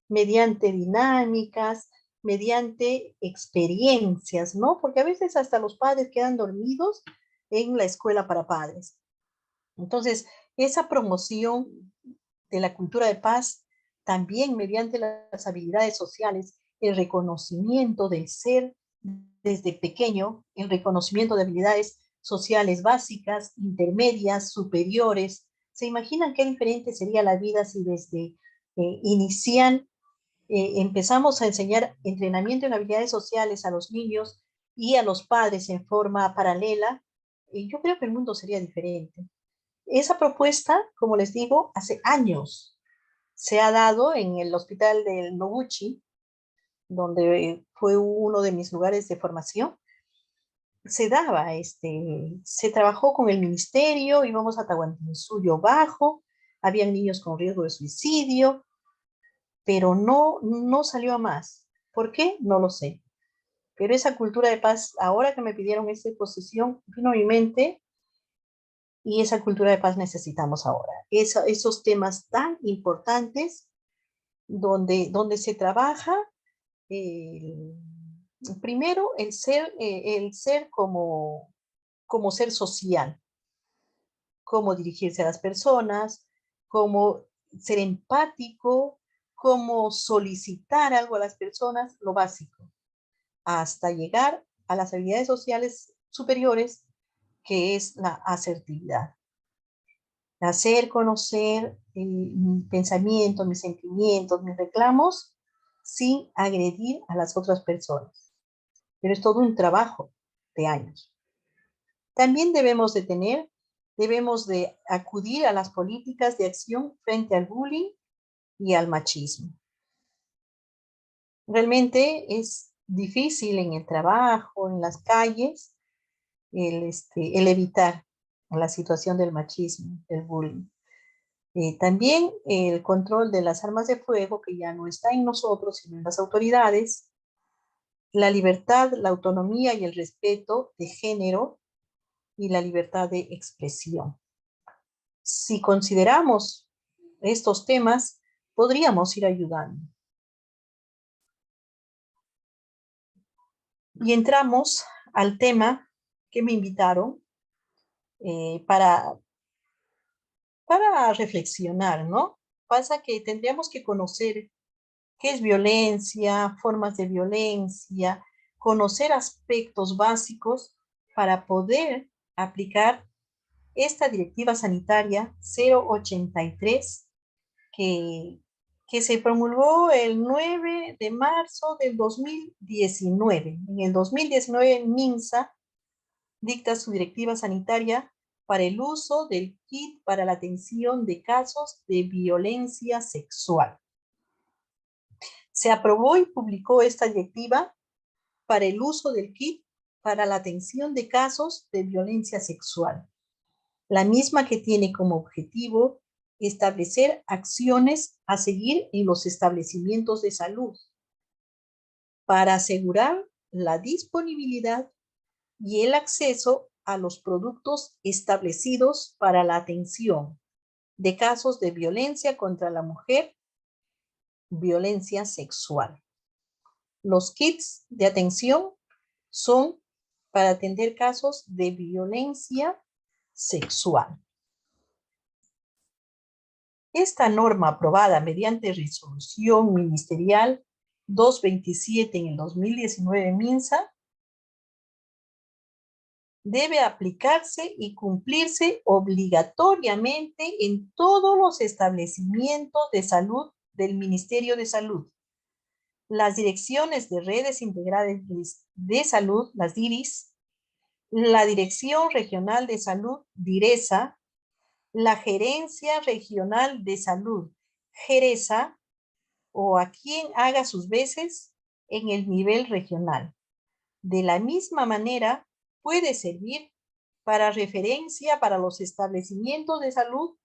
Speaker 1: mediante dinámicas, mediante experiencias, ¿no? Porque a veces hasta los padres quedan dormidos en la escuela para padres. Entonces, esa promoción de la cultura de paz, también mediante las habilidades sociales, el reconocimiento del ser desde pequeño, el reconocimiento de habilidades sociales básicas, intermedias, superiores. ¿Se imaginan qué diferente sería la vida si desde inicial empezamos a enseñar entrenamiento en habilidades sociales a los niños y a los padres en forma paralela? Yo creo que el mundo sería diferente. Esa propuesta, como les digo, hace años se ha dado en el hospital del Noguchi, donde fue uno de mis lugares de formación. Se trabajó con el ministerio, íbamos a Tahuantinsuyo Bajo, habían niños con riesgo de suicidio, pero no salió a más. ¿Por qué? No lo sé. Pero esa cultura de paz, ahora que me pidieron esta exposición, vino a mi mente. Y esa cultura de paz necesitamos ahora. Esos temas tan importantes donde se trabaja eh, primero el ser como ser social, cómo dirigirse a las personas, cómo ser empático, cómo solicitar algo a las personas, lo básico, hasta llegar a las habilidades sociales superiores, que es la asertividad. Hacer conocer mis pensamientos, mis sentimientos, mis reclamos, sin agredir a las otras personas. Pero es todo un trabajo de años. También debemos de acudir a las políticas de acción frente al bullying y al machismo. Realmente es difícil en el trabajo, en las calles, el evitar la situación del machismo, del bullying. También el control de las armas de fuego, que ya no está en nosotros, sino en las autoridades. la libertad, la autonomía y el respeto de género y la libertad de expresión. Si consideramos estos temas, podríamos ir ayudando. Y entramos al tema que me invitaron para reflexionar, ¿no? Pasa que tendríamos que conocer qué es violencia, formas de violencia, conocer aspectos básicos para poder aplicar esta directiva sanitaria 083 que, que se promulgó el 9 de marzo del 2019. En el 2019, MINSA dicta su directiva sanitaria para el uso del kit para la atención de casos de violencia sexual. Se aprobó y publicó esta directiva para el uso del kit para la atención de casos de violencia sexual. La misma que tiene como objetivo establecer acciones a seguir en los establecimientos de salud para asegurar la disponibilidad y el acceso a los productos establecidos para la atención de casos de violencia contra la mujer, violencia sexual. Los kits de atención son para atender casos de violencia sexual. Esta norma aprobada mediante resolución ministerial 227 en el 2019 MINSA debe aplicarse y cumplirse obligatoriamente en todos los establecimientos de salud del Ministerio de Salud. Las direcciones de redes integrales de salud, las DIRIS, la Dirección Regional de Salud, DIRESA, la Gerencia Regional de Salud, GERESA, o a quien haga sus veces en el nivel regional. De la misma manera, puede servir para referencia para los establecimientos de salud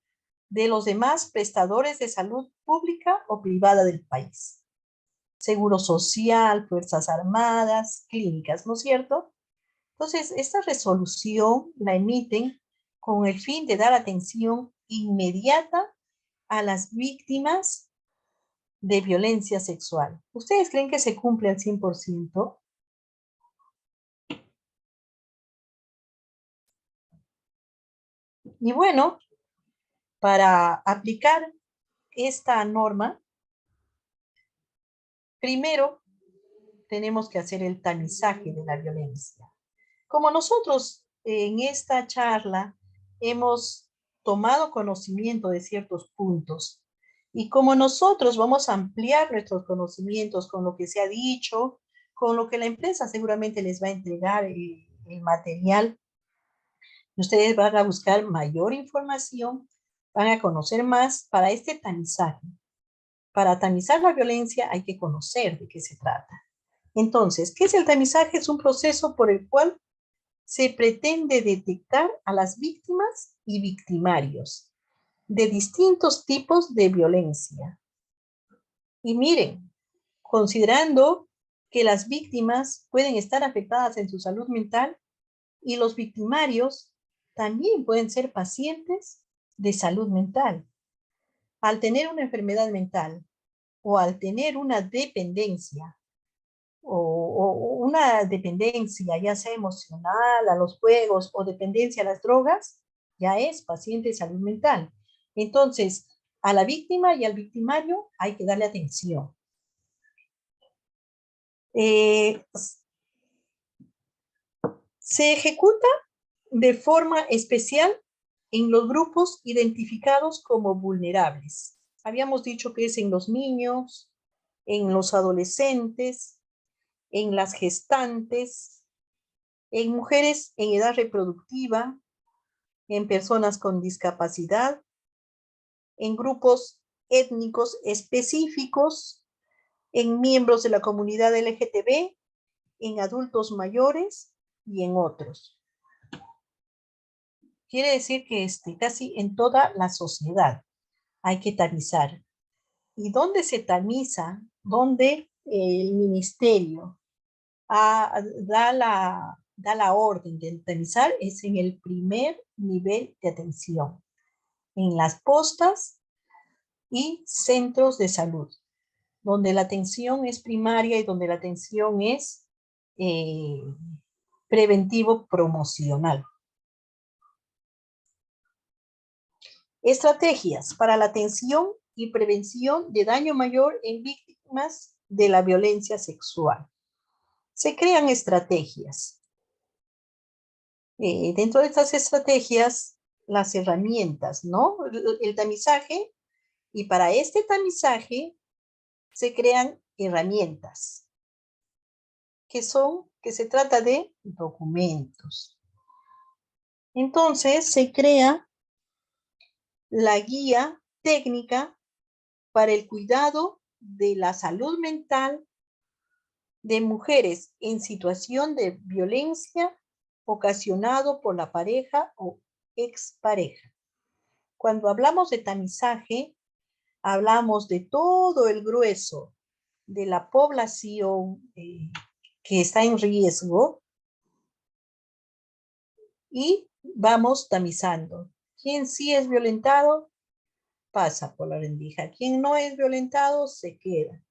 Speaker 1: de los demás prestadores de salud pública o privada del país. Seguro Social, Fuerzas Armadas, clínicas, ¿no es cierto? Entonces, esta resolución la emiten con el fin de dar atención inmediata a las víctimas de violencia sexual. ¿Ustedes creen que se cumple al 100%? Y bueno, para aplicar esta norma, primero tenemos que hacer el tamizaje de la violencia. Como nosotros en esta charla hemos tomado conocimiento de ciertos puntos y como nosotros vamos a ampliar nuestros conocimientos con lo que se ha dicho, con lo que la empresa seguramente les va a entregar el material, ustedes van a buscar mayor información, van a conocer más para este tamizaje. Para tamizar la violencia hay que conocer de qué se trata. Entonces, ¿qué es el tamizaje? Es un proceso por el cual se pretende detectar a las víctimas y victimarios de distintos tipos de violencia. Y miren, considerando que las víctimas pueden estar afectadas en su salud mental y los victimarios también pueden ser pacientes de salud mental. Al tener una enfermedad mental o al tener una dependencia o una dependencia, ya sea emocional a los juegos o dependencia a las drogas, ya es paciente de salud mental. Entonces, a la víctima y al victimario hay que darle atención. Se ejecuta de forma especial en los grupos identificados como vulnerables. Habíamos dicho que es en los niños, en los adolescentes, en las gestantes, en mujeres en edad reproductiva, en personas con discapacidad, en grupos étnicos específicos, en miembros de la comunidad LGTB, en adultos mayores y en otros. Quiere decir que casi en toda la sociedad hay que tamizar. ¿Y dónde se tamiza? ¿Dónde el ministerio da la orden de tamizar es en el primer nivel de atención, en las postas y centros de salud, donde la atención es primaria y donde la atención es eh, preventivo promocional. Estrategias para la atención y prevención de daño mayor en víctimas de la violencia sexual. Se crean estrategias. Dentro de estas estrategias, las herramientas, ¿no? El tamizaje, y para este tamizaje se crean herramientas, que se trata de documentos. Entonces se crea la guía técnica para el cuidado de la salud mental de mujeres en situación de violencia ocasionado por la pareja o expareja. Cuando hablamos de tamizaje, hablamos de todo el grueso de la población que está en riesgo y vamos tamizando. Quien sí es violentado pasa por la rendija. Quien no es violentado se queda.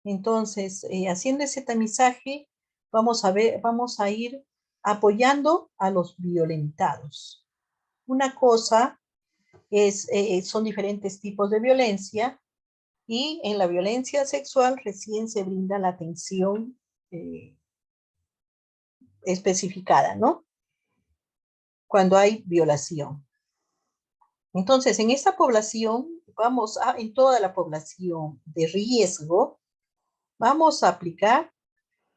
Speaker 1: Entonces, haciendo ese tamizaje, vamos a ir apoyando a los violentados. Una cosa son diferentes tipos de violencia y en la violencia sexual recién se brinda la atención especificada, ¿no? Cuando hay violación. Entonces, en esta población, en toda la población de riesgo, vamos a aplicar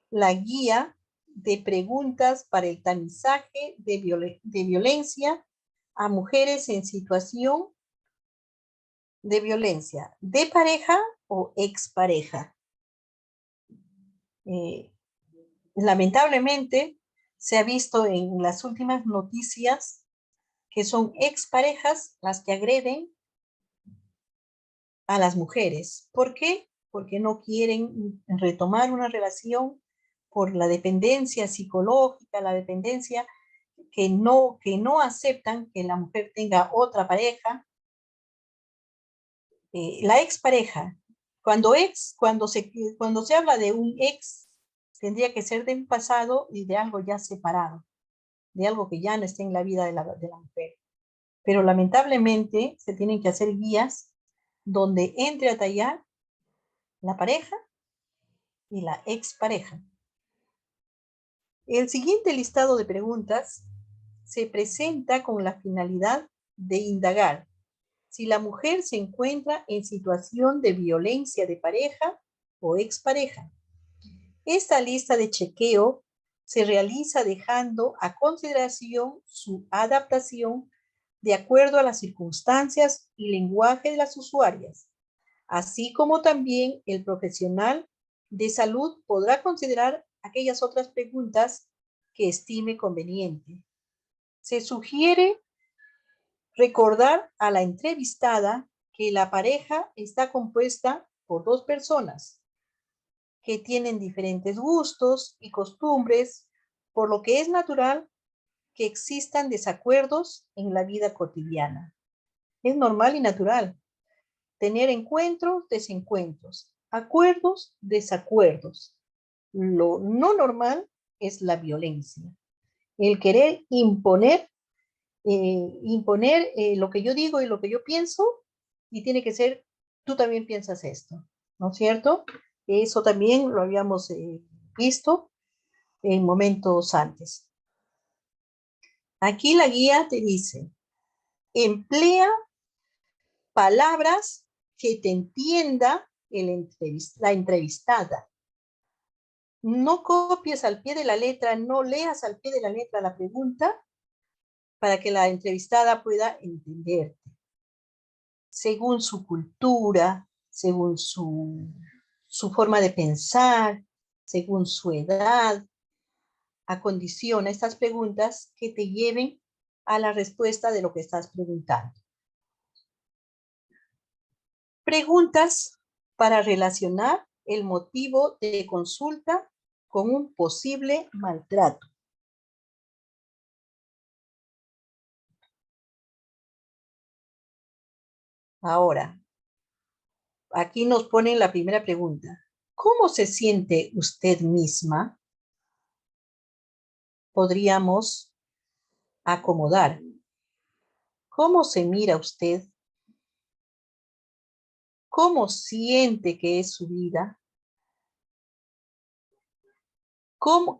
Speaker 1: la guía de preguntas para el tamizaje de violencia a mujeres en situación de violencia, de pareja o expareja. Lamentablemente, se ha visto en las últimas noticias que son exparejas las que agreden a las mujeres. ¿Por qué? Porque no quieren retomar una relación por la dependencia psicológica, la dependencia que no aceptan que la mujer tenga otra pareja. La expareja, cuando se habla de un ex, tendría que ser de un pasado y de algo ya separado, de algo que ya no está en la vida de la mujer. Pero lamentablemente se tienen que hacer guías donde entre a tallar la pareja y la expareja. El siguiente listado de preguntas se presenta con la finalidad de indagar si la mujer se encuentra en situación de violencia de pareja o expareja. Esta lista de chequeo se realiza dejando a consideración su adaptación de acuerdo a las circunstancias y lenguaje de las usuarias, así como también el profesional de salud podrá considerar aquellas otras preguntas que estime conveniente. Se sugiere recordar a la entrevistada que la pareja está compuesta por dos personas que tienen diferentes gustos y costumbres, por lo que es natural que existan desacuerdos en la vida cotidiana. Es normal y natural tener encuentros, desencuentros, acuerdos, desacuerdos. Lo no normal es la violencia, el querer imponer lo que yo digo y lo que yo pienso, y tiene que ser, tú también piensas esto, ¿no es cierto? Eso también lo habíamos visto en momentos antes. Aquí la guía te dice, emplea palabras que te entienda la entrevistada. No copies al pie de la letra, no leas al pie de la letra la pregunta para que la entrevistada pueda entenderte. Según su cultura, según su forma de pensar, según su edad, acondiciona estas preguntas que te lleven a la respuesta de lo que estás preguntando. Preguntas para relacionar el motivo de consulta con un posible maltrato. Ahora, aquí nos ponen la primera pregunta. ¿Cómo se siente usted misma? Podríamos acomodar. ¿Cómo se mira usted? ¿Cómo siente que es su vida?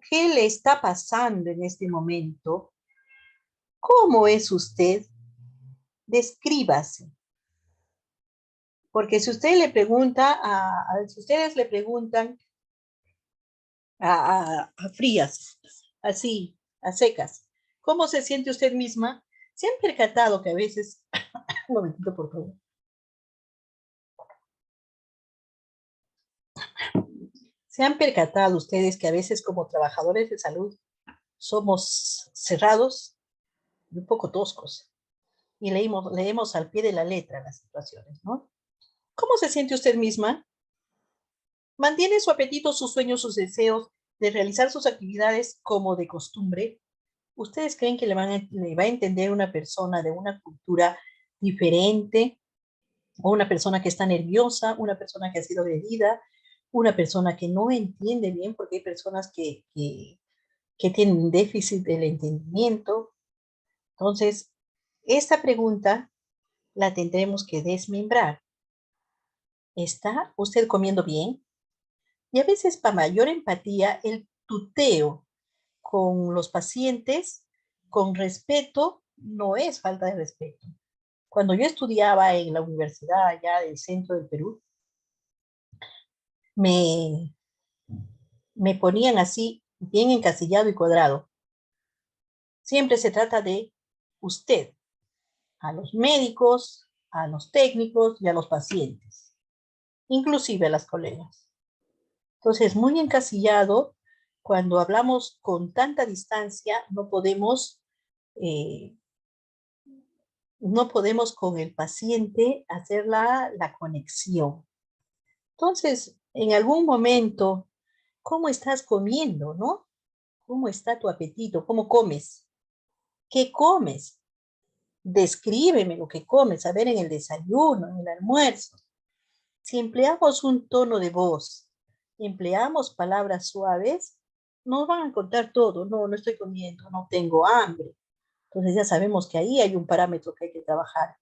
Speaker 1: ¿Qué le está pasando en este momento? ¿Cómo es usted? Descríbase. Porque si usted le pregunta, si ustedes le preguntan a frías, así, a secas, ¿cómo se siente usted misma? ¿Se han percatado que a veces, un momentito por favor, ¿se han percatado ustedes que a veces como trabajadores de salud somos cerrados y un poco toscos y leemos al pie de la letra las situaciones, ¿no? ¿Cómo se siente usted misma? ¿Mantiene su apetito, sus sueños, sus deseos de realizar sus actividades como de costumbre? ¿Ustedes creen que le va a entender una persona de una cultura diferente? ¿O una persona que está nerviosa? ¿Una persona que ha sido agredida? ¿Una persona que no entiende bien? Porque hay personas que tienen déficit del entendimiento. Entonces, esta pregunta la tendremos que desmembrar. ¿Está usted comiendo bien? Y a veces, para mayor empatía, el tuteo con los pacientes con respeto no es falta de respeto. Cuando yo estudiaba en la universidad allá del centro del Perú, me, me ponían así, bien encasillado y cuadrado. Siempre se trata de usted, a los médicos, a los técnicos y a los pacientes, inclusive a las colegas. Entonces, muy encasillado, cuando hablamos con tanta distancia, eh, no podemos con el paciente hacer la conexión. Entonces, en algún momento, ¿cómo estás comiendo, no? ¿Cómo está tu apetito? ¿Cómo comes? ¿Qué comes? Descríbeme lo que comes, a ver, en el desayuno, en el almuerzo. Si empleamos un tono de voz, empleamos palabras suaves, nos van a contar todo. No, no estoy comiendo, no tengo hambre. Entonces ya sabemos que ahí hay un parámetro que hay que trabajar.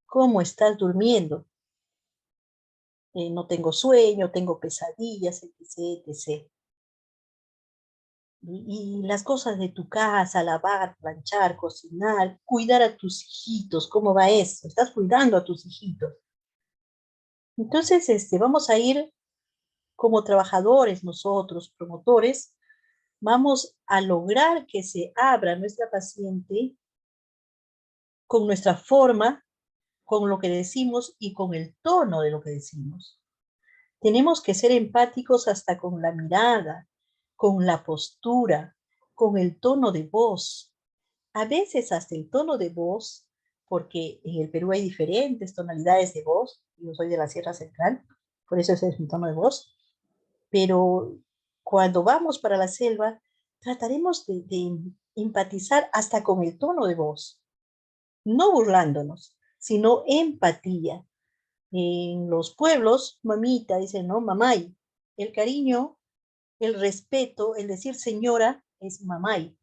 Speaker 1: ¿Cómo estás durmiendo? No tengo sueño, tengo pesadillas, etc., etc. Y las cosas de tu casa, lavar, planchar, cocinar, cuidar a tus hijitos, ¿cómo va eso? Estás cuidando a tus hijitos. Entonces, vamos a ir como trabajadores nosotros, promotores, vamos a lograr que se abra nuestra paciente con nuestra forma, con lo que decimos y con el tono de lo que decimos. Tenemos que ser empáticos hasta con la mirada, con la postura, con el tono de voz. A veces hasta el tono de voz, porque en el Perú hay diferentes tonalidades de voz. Yo soy de la Sierra Central, por eso ese es mi tono de voz. Pero cuando vamos para la selva, trataremos de empatizar hasta con el tono de voz, no burlándonos, sino empatía. En los pueblos, mamita, dicen, ¿no? Mamay. El cariño, el respeto, el decir señora es mamay.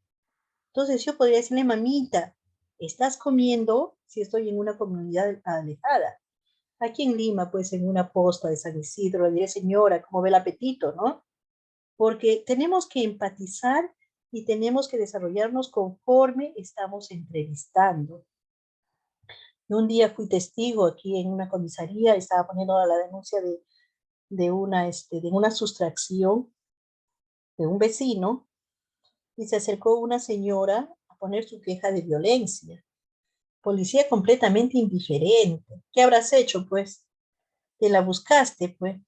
Speaker 1: Entonces yo podría decirle, mamita, ¿estás comiendo? Si estoy en una comunidad alejada. Aquí en Lima, pues en una posta de San Isidro, le diré, señora, ¿cómo ve el apetito, no? Porque tenemos que empatizar y tenemos que desarrollarnos conforme estamos entrevistando. Un día fui testigo aquí en una comisaría, estaba poniendo la denuncia de una sustracción de un vecino y se acercó una señora a poner su queja de violencia. Policía completamente indiferente. ¿Qué habrás hecho, pues? Te la buscaste, pues.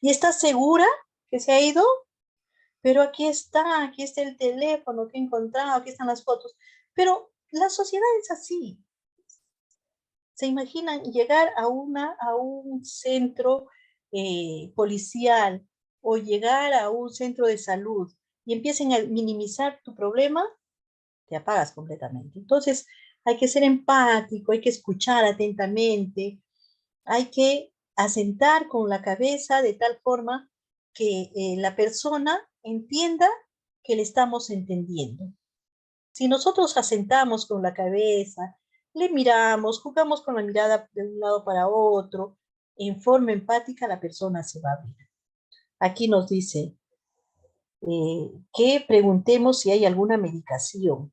Speaker 1: ¿Y estás segura que se ha ido? Pero aquí está el teléfono que he encontrado, aquí están las fotos. Pero la sociedad es así. ¿Se imaginan llegar a un centro policial o llegar a un centro de salud y empiecen a minimizar tu problema, te apagas completamente. Entonces, hay que ser empático, hay que escuchar atentamente, hay que asentar con la cabeza de tal forma que la persona entienda que le estamos entendiendo. Si nosotros asentamos con la cabeza, le miramos, jugamos con la mirada de un lado para otro, en forma empática la persona se va a abrir. Aquí nos dice que preguntemos si hay alguna medicación.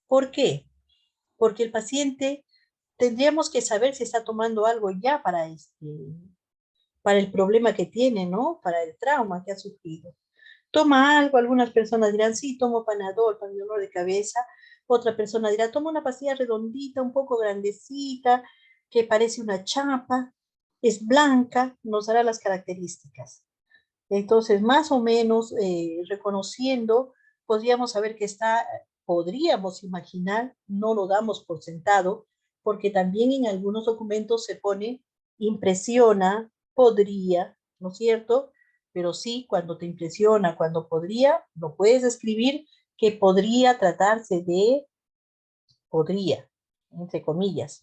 Speaker 1: ¿Por qué? Porque el paciente tendríamos que saber si está tomando algo ya para el problema que tiene, ¿no? Para el trauma que ha sufrido. Toma algo, algunas personas dirán, sí, tomo Panadol para el dolor de cabeza. Otra persona dirá, toma una pastilla redondita, un poco grandecita, que parece una chapa, es blanca, nos dará las características. Entonces, más o menos reconociendo, podríamos saber que está, podríamos imaginar, no lo damos por sentado, porque también en algunos documentos se pone impresiona, podría, ¿no es cierto? Pero sí, cuando te impresiona, cuando podría, lo puedes escribir que podría tratarse de, podría, entre comillas.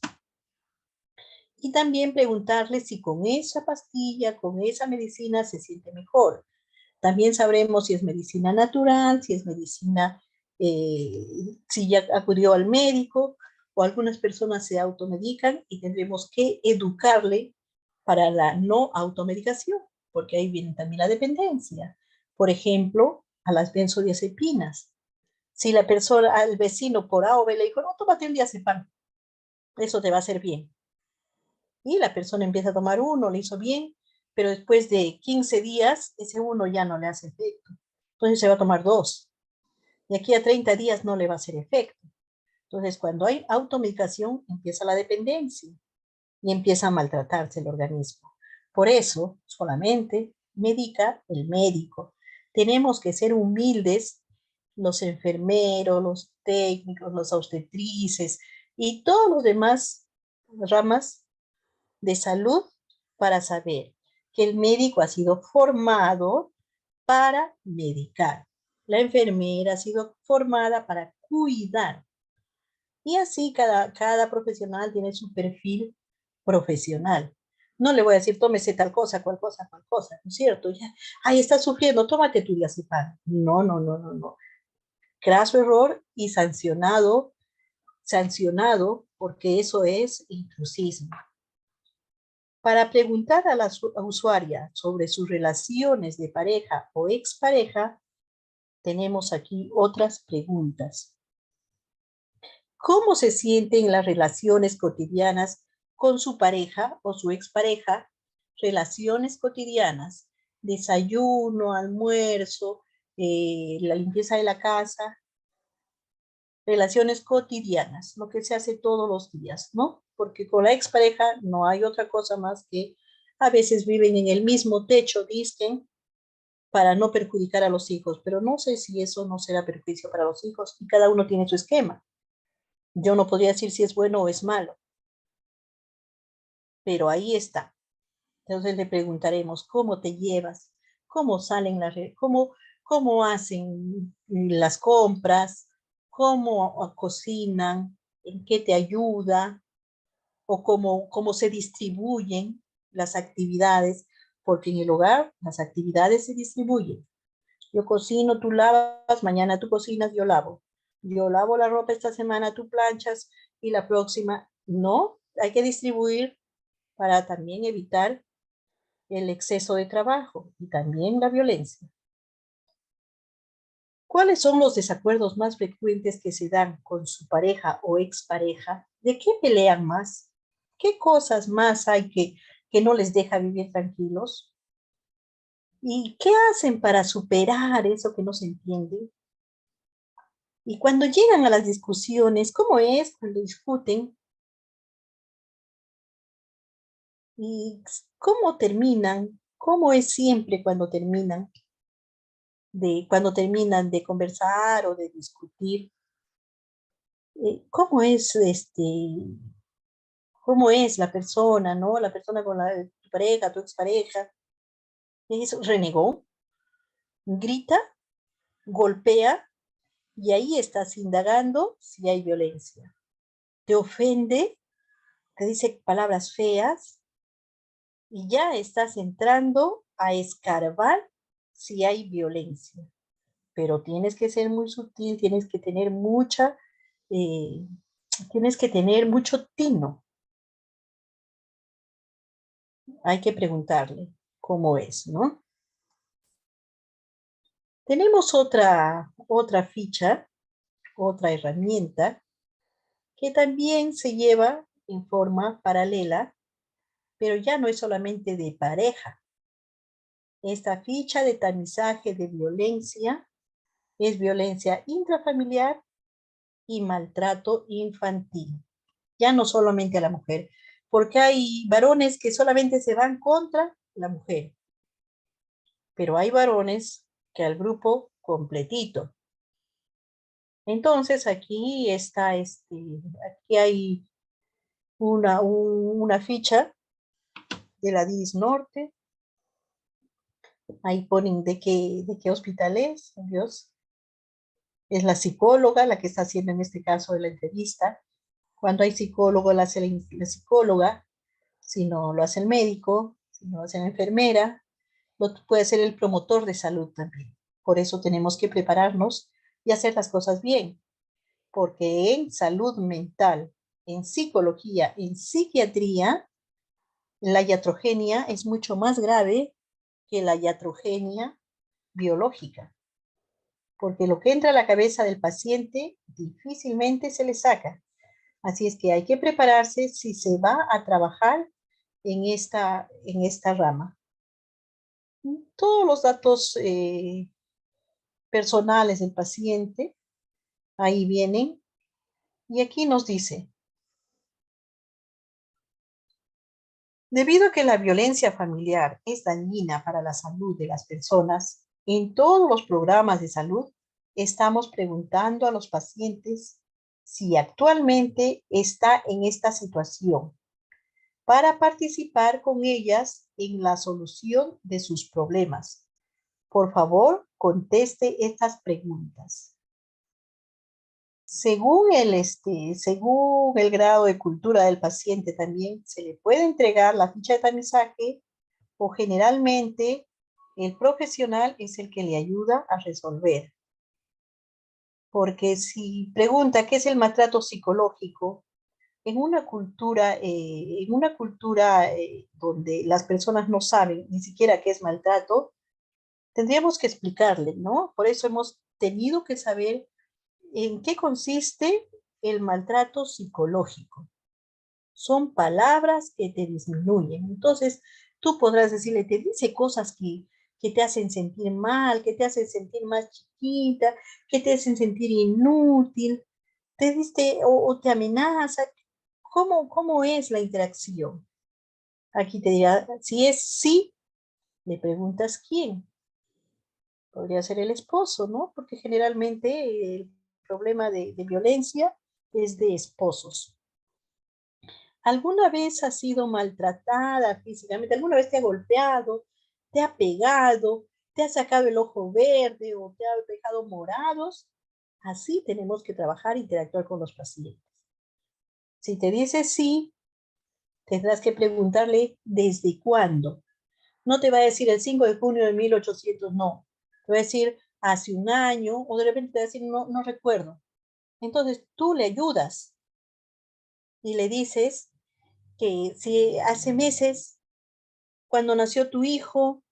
Speaker 1: Y también preguntarle si con esa pastilla, con esa medicina se siente mejor. También sabremos si es medicina natural, si es medicina, si ya acudió al médico, o algunas personas se automedican y tendremos que educarle para la no automedicación, porque ahí viene también la dependencia. Por ejemplo, a las benzodiazepinas. Si la persona, al vecino por A o B le dijo, no, tómate un diazepam, eso te va a hacer bien. Y la persona empieza a tomar uno, le hizo bien, pero después de 15 días, ese uno ya no le hace efecto. Entonces se va a tomar dos. Y aquí a 30 días no le va a hacer efecto. Entonces, cuando hay automedicación, empieza la dependencia y empieza a maltratarse el organismo. Por eso, solamente medica el médico. Tenemos que ser humildes, los enfermeros, los técnicos, los obstetrices y todos los demás ramas de salud para saber que el médico ha sido formado para medicar. La enfermera ha sido formada para cuidar. Y así cada profesional tiene su perfil profesional. No le voy a decir, tómese tal cosa, cual cosa, cual cosa, ¿no es cierto? Ya, ay, está sufriendo, tómate tu diazepam. No, no, no, no, no. Craso error y sancionado, porque eso es intrusismo. Para preguntar a la usuaria sobre sus relaciones de pareja o expareja, tenemos aquí otras preguntas. ¿Cómo se sienten las relaciones cotidianas con su pareja o su expareja? Relaciones cotidianas, desayuno, almuerzo, la limpieza de la casa, relaciones cotidianas, lo que se hace todos los días, ¿no? Porque con la expareja no hay otra cosa más que a veces viven en el mismo techo, dicen, para no perjudicar a los hijos, pero no sé si eso no será perjuicio para los hijos y cada uno tiene su esquema. Yo no podría decir si es bueno o es malo, pero ahí está. Entonces le preguntaremos cómo te llevas, cómo salen cómo hacen las compras, cómo cocinan, en qué te ayuda o cómo se distribuyen las actividades, porque en el hogar las actividades se distribuyen. Yo cocino, tú lavas, mañana tú cocinas, yo lavo. Yo lavo la ropa esta semana, tú planchas y la próxima no. Hay que distribuir para también evitar el exceso de trabajo y también la violencia. ¿Cuáles son los desacuerdos más frecuentes que se dan con su pareja o expareja? ¿De qué pelean más? ¿Qué cosas más hay que no les deja vivir tranquilos? ¿Y qué hacen para superar eso que no se entiende? Y cuando llegan a las discusiones, ¿cómo es cuando discuten? ¿Y cómo terminan? ¿Cómo es siempre cuando terminan de conversar o de discutir? ¿Cómo es cómo es la persona, ¿no? La persona con tu pareja, tu expareja, ¿es renegó? grita, golpea, y ahí estás indagando si hay violencia. Te ofende, te dice palabras feas, y ya estás entrando a escarbar si hay violencia. Pero tienes que ser muy sutil, tienes que tener eh, tienes que tener mucho tino. Hay que preguntarle cómo es, ¿no? Tenemos otra ficha, otra herramienta que también se lleva en forma paralela, pero ya no es solamente de pareja. Esta ficha de tamizaje de violencia es violencia intrafamiliar y maltrato infantil. Ya no solamente a la mujer, porque hay varones que solamente se van contra la mujer, pero hay varones que al grupo completito. Entonces aquí está, aquí hay una ficha de la DIS Norte. Ahí ponen de qué hospital es, Dios. Es la psicóloga la que está haciendo en este caso de la entrevista. Cuando hay psicólogo, la hace la psicóloga. Si no lo hace el médico, si no lo hace la enfermera, lo puede hacer el promotor de salud también. Por eso tenemos que prepararnos y hacer las cosas bien, porque en salud mental, en psicología, en psiquiatría, la iatrogenia es mucho más grave que la iatrogenia biológica, porque lo que entra a la cabeza del paciente difícilmente se le saca. Así es que hay que prepararse si se va a trabajar en esta rama. Todos los datos personales del paciente ahí vienen y aquí nos dice, debido a que la violencia familiar es dañina para la salud de las personas, en todos los programas de salud estamos preguntando a los pacientes si actualmente está en esta situación para participar con ellas en la solución de sus problemas. Por favor, conteste estas preguntas. Según el grado de cultura del paciente también se le puede entregar la ficha de tamizaje o generalmente el profesional es el que le ayuda a resolver. Porque si pregunta qué es el maltrato psicológico, en una cultura donde las personas no saben ni siquiera qué es maltrato, tendríamos que explicarle, ¿no? Por eso hemos tenido que saber en qué consiste el maltrato psicológico. Son palabras que te disminuyen. Entonces, tú podrás decirle, te dice cosas que te hacen sentir mal, que te hacen sentir más chiquita, que te hacen sentir inútil, te dice o te amenaza. ¿Cómo es la interacción? Aquí te dirá, si es sí, le preguntas quién. Podría ser el esposo, ¿no? Porque generalmente el problema de violencia es de esposos. ¿Alguna vez has sido maltratada físicamente? ¿Alguna vez te ha golpeado, te ha pegado, te ha sacado el ojo verde o te ha dejado morados? Así tenemos que trabajar e interactuar con los pacientes. Si te dice sí, tendrás que preguntarle desde cuándo. No te va a decir el 5 de junio de 1800, no. Te va a decir hace un año o de repente te va a decir no recuerdo. Entonces tú le ayudas y le dices que si hace meses, cuando nació tu hijo,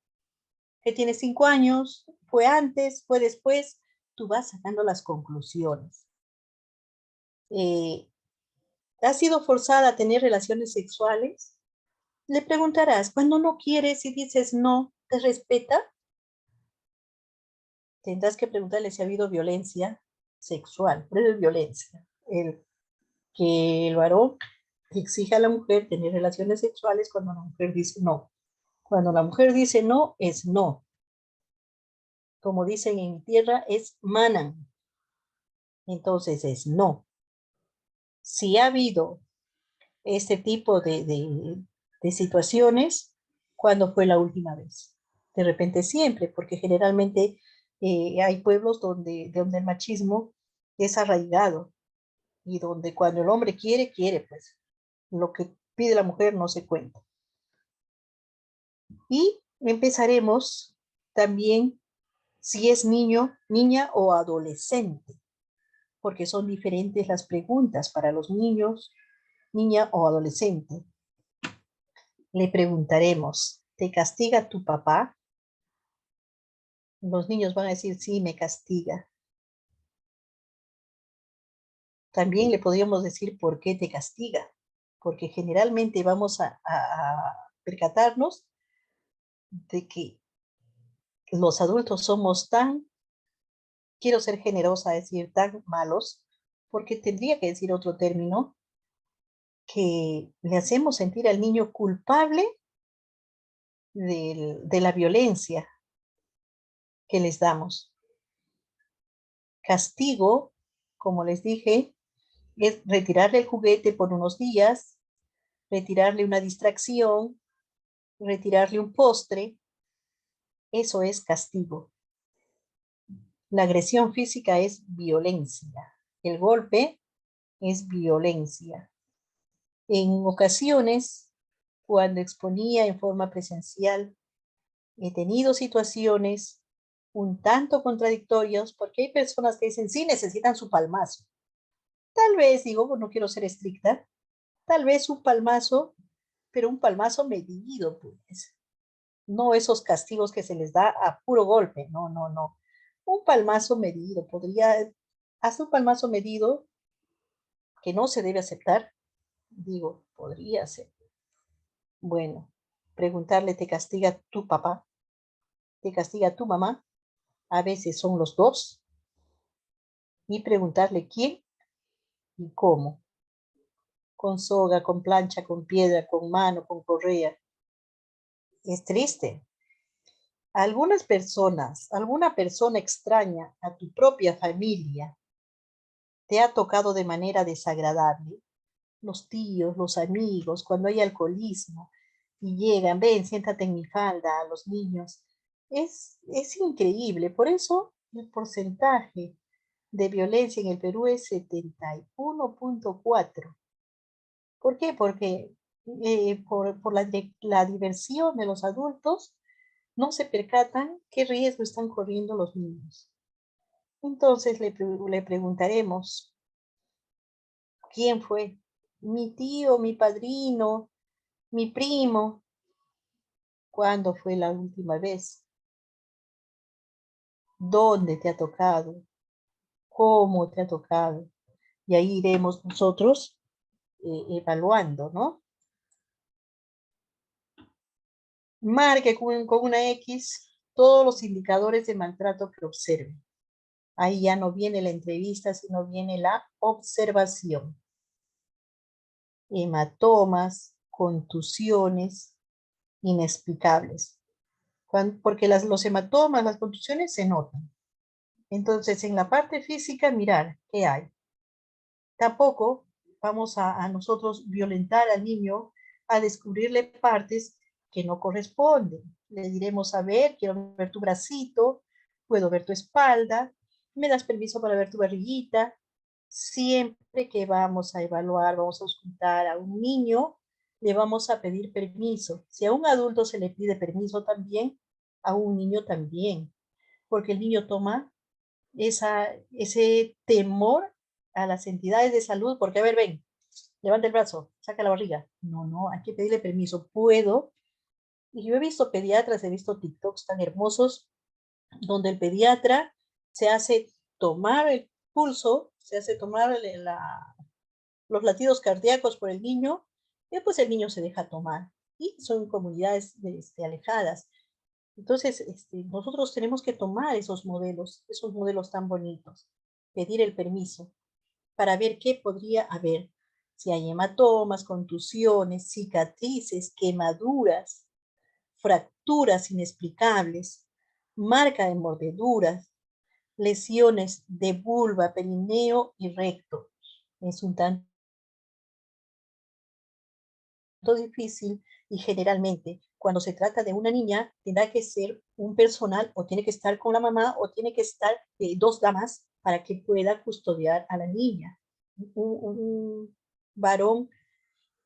Speaker 1: que tiene 5 años, fue antes, fue después, tú vas sacando las conclusiones. ¿Has sido forzada a tener relaciones sexuales? Le preguntarás, cuando no quieres y dices no, ¿te respeta? Tendrás que preguntarle si ha habido violencia sexual, pero es violencia. Que el varón exige a la mujer tener relaciones sexuales cuando la mujer dice no. Cuando la mujer dice no, es no. Como dicen en mi tierra, es manan. Entonces es no. Si ha habido este tipo de situaciones, ¿cuándo fue la última vez? de repente siempre, porque generalmente hay pueblos donde el machismo es arraigado y donde cuando el hombre quiere, quiere, pues lo que pide la mujer no se cuenta. Y empezaremos también si es niño, niña o adolescente, porque son diferentes las preguntas para los niños, niña o adolescente. Le preguntaremos, ¿te castiga tu papá? Los niños van a decir, sí, me castiga. También le podríamos decir, ¿por qué te castiga? Porque generalmente vamos a percatarnos de que los adultos somos tan, quiero ser generosa, decir, tan malos, porque tendría que decir otro término, que le hacemos sentir al niño culpable de la violencia que les damos. Castigo, como les dije, es retirarle el juguete por unos días, retirarle una distracción, retirarle un postre. Eso es castigo. La agresión física es violencia. El golpe es violencia. En ocasiones, cuando exponía en forma presencial, he tenido situaciones un tanto contradictorias porque hay personas que dicen, sí, necesitan su palmazo. Tal vez, digo, no quiero ser estricta, tal vez un palmazo, pero un palmazo medido, pues. No esos castigos que se les da a puro golpe, no, no, no. Un palmazo medido, podría, hacer un palmazo medido que no se debe aceptar, digo, podría ser. Bueno, preguntarle, ¿te castiga tu papá? ¿Te castiga tu mamá? A veces son los dos. Y preguntarle quién y cómo. Con soga, con plancha, con piedra, con mano, con correa. Es triste. Algunas personas, alguna persona extraña a tu propia familia te ha tocado de manera desagradable. Los tíos, los amigos, cuando hay alcoholismo y llegan, ven, siéntate en mi falda a los niños. Es increíble. Por eso el porcentaje de violencia en el Perú es 71.4. ¿Por qué? Porque por la diversión de los adultos no se percatan qué riesgo están corriendo los niños. Entonces le preguntaremos, ¿quién fue? Mi tío, mi padrino, mi primo. ¿Cuándo fue la última vez? ¿Dónde te ha tocado? ¿Cómo te ha tocado? Y ahí iremos nosotros evaluando, ¿no? Marque con una X todos los indicadores de maltrato que observe. Ahí ya no viene la entrevista, sino viene la observación. Hematomas, contusiones inexplicables. Porque los hematomas, las contusiones se notan. Entonces, en la parte física, mirar qué hay. Tampoco vamos a nosotros violentar al niño a descubrirle partes que no corresponden. Le diremos, a ver, quiero ver tu bracito, puedo ver tu espalda, me das permiso para ver tu barriguita. Siempre que vamos a evaluar, vamos a auscultar a un niño, le vamos a pedir permiso. Si a un adulto se le pide permiso también, a un niño también, porque el niño toma ese temor a las entidades de salud, porque a ver, ven, levanta el brazo, saca la barriga. No, no, hay que pedirle permiso. Puedo. Y yo he visto pediatras, he visto TikToks tan hermosos, donde el pediatra se hace tomar el pulso, se hace tomar los latidos cardíacos por el niño, y después el niño se deja tomar. Y son comunidades alejadas. Entonces, nosotros tenemos que tomar esos modelos tan bonitos, pedir el permiso para ver qué podría haber. Si hay hematomas, contusiones, cicatrices, quemaduras, fracturas inexplicables, marca de mordeduras, lesiones de vulva, perineo y recto. Es un tanto difícil y generalmente cuando se trata de una niña, tendrá que ser un personal o tiene que estar con la mamá o tiene que estar dos damas para que pueda custodiar a la niña. Un varón,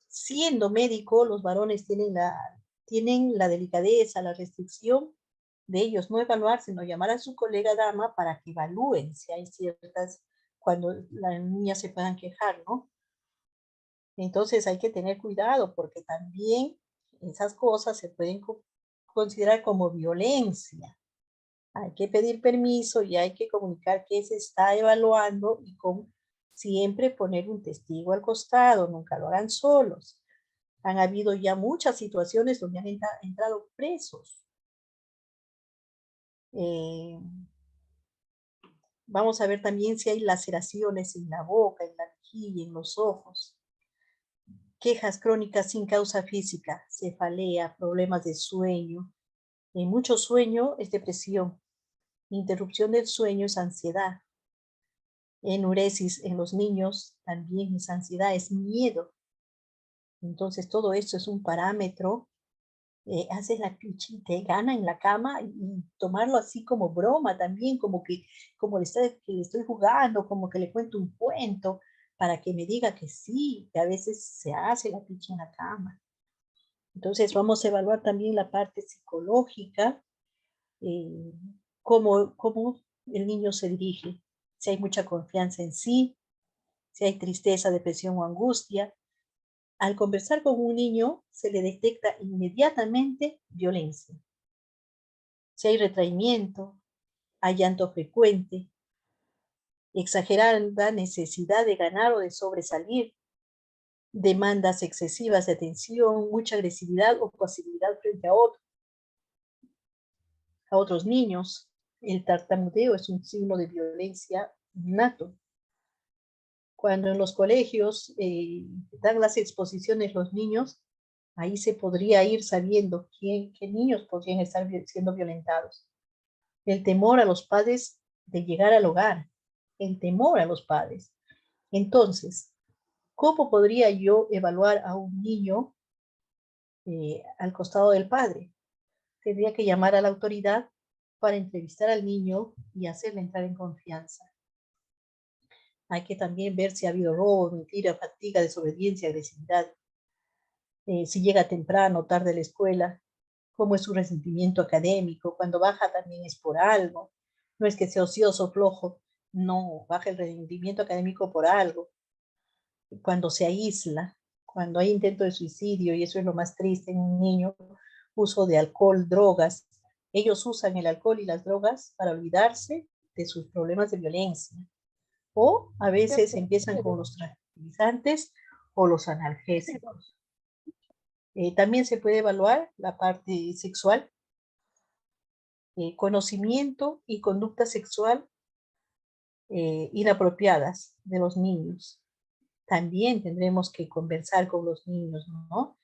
Speaker 1: siendo médico, los varones tienen la delicadeza, la restricción de ellos no evaluar, sino llamar a su colega dama para que evalúen si hay ciertas, cuando las niñas se puedan quejar, ¿no? Entonces hay que tener cuidado porque también esas cosas se pueden considerar como violencia. Hay que pedir permiso y hay que comunicar qué se está evaluando y con siempre poner un testigo al costado, nunca lo hagan solos. Han habido ya muchas situaciones donde han entrado presos. Vamos a ver también si hay laceraciones en la boca, en la mejilla, en los ojos. Quejas crónicas sin causa física, cefalea, problemas de sueño. Mucho sueño es depresión. Interrupción del sueño es ansiedad. Enuresis en los niños también es ansiedad, es miedo. Entonces todo esto es un parámetro. Haces la te gana en la cama y tomarlo así como broma también, como que le estoy jugando, como que le cuento un cuento para que me diga que sí, que a veces se hace la picha en la cama. Entonces vamos a evaluar también la parte psicológica, cómo el niño se dirige, si hay mucha confianza en sí, si hay tristeza, depresión o angustia. Al conversar con un niño se le detecta inmediatamente violencia. Si hay retraimiento, hay llanto frecuente, exagerada necesidad de ganar o de sobresalir, demandas excesivas de atención, mucha agresividad o pasividad frente a otros niños. El tartamudeo es un signo de violencia nato. Cuando en los colegios dan las exposiciones los niños, ahí se podría ir sabiendo qué niños podrían estar siendo violentados. El temor a los padres de llegar al hogar, el temor a los padres. Entonces, ¿cómo podría yo evaluar a un niño al costado del padre? Tendría que llamar a la autoridad para entrevistar al niño y hacerle entrar en confianza. Hay que también ver si ha habido robo, mentira, fatiga, desobediencia, agresividad. Si llega temprano, tarde a la escuela, cómo es su resentimiento académico. Cuando baja también es por algo. No es que sea ocioso, flojo. No, baja el rendimiento académico por algo. Cuando se aísla, cuando hay intento de suicidio, y eso es lo más triste en un niño, uso de alcohol, drogas. Ellos usan el alcohol y las drogas para olvidarse de sus problemas de violencia. O a veces empiezan con los tranquilizantes o los analgésicos. También se puede evaluar la parte sexual, conocimiento y conducta sexual inapropiadas de los niños. También tendremos que conversar con los niños, ¿no?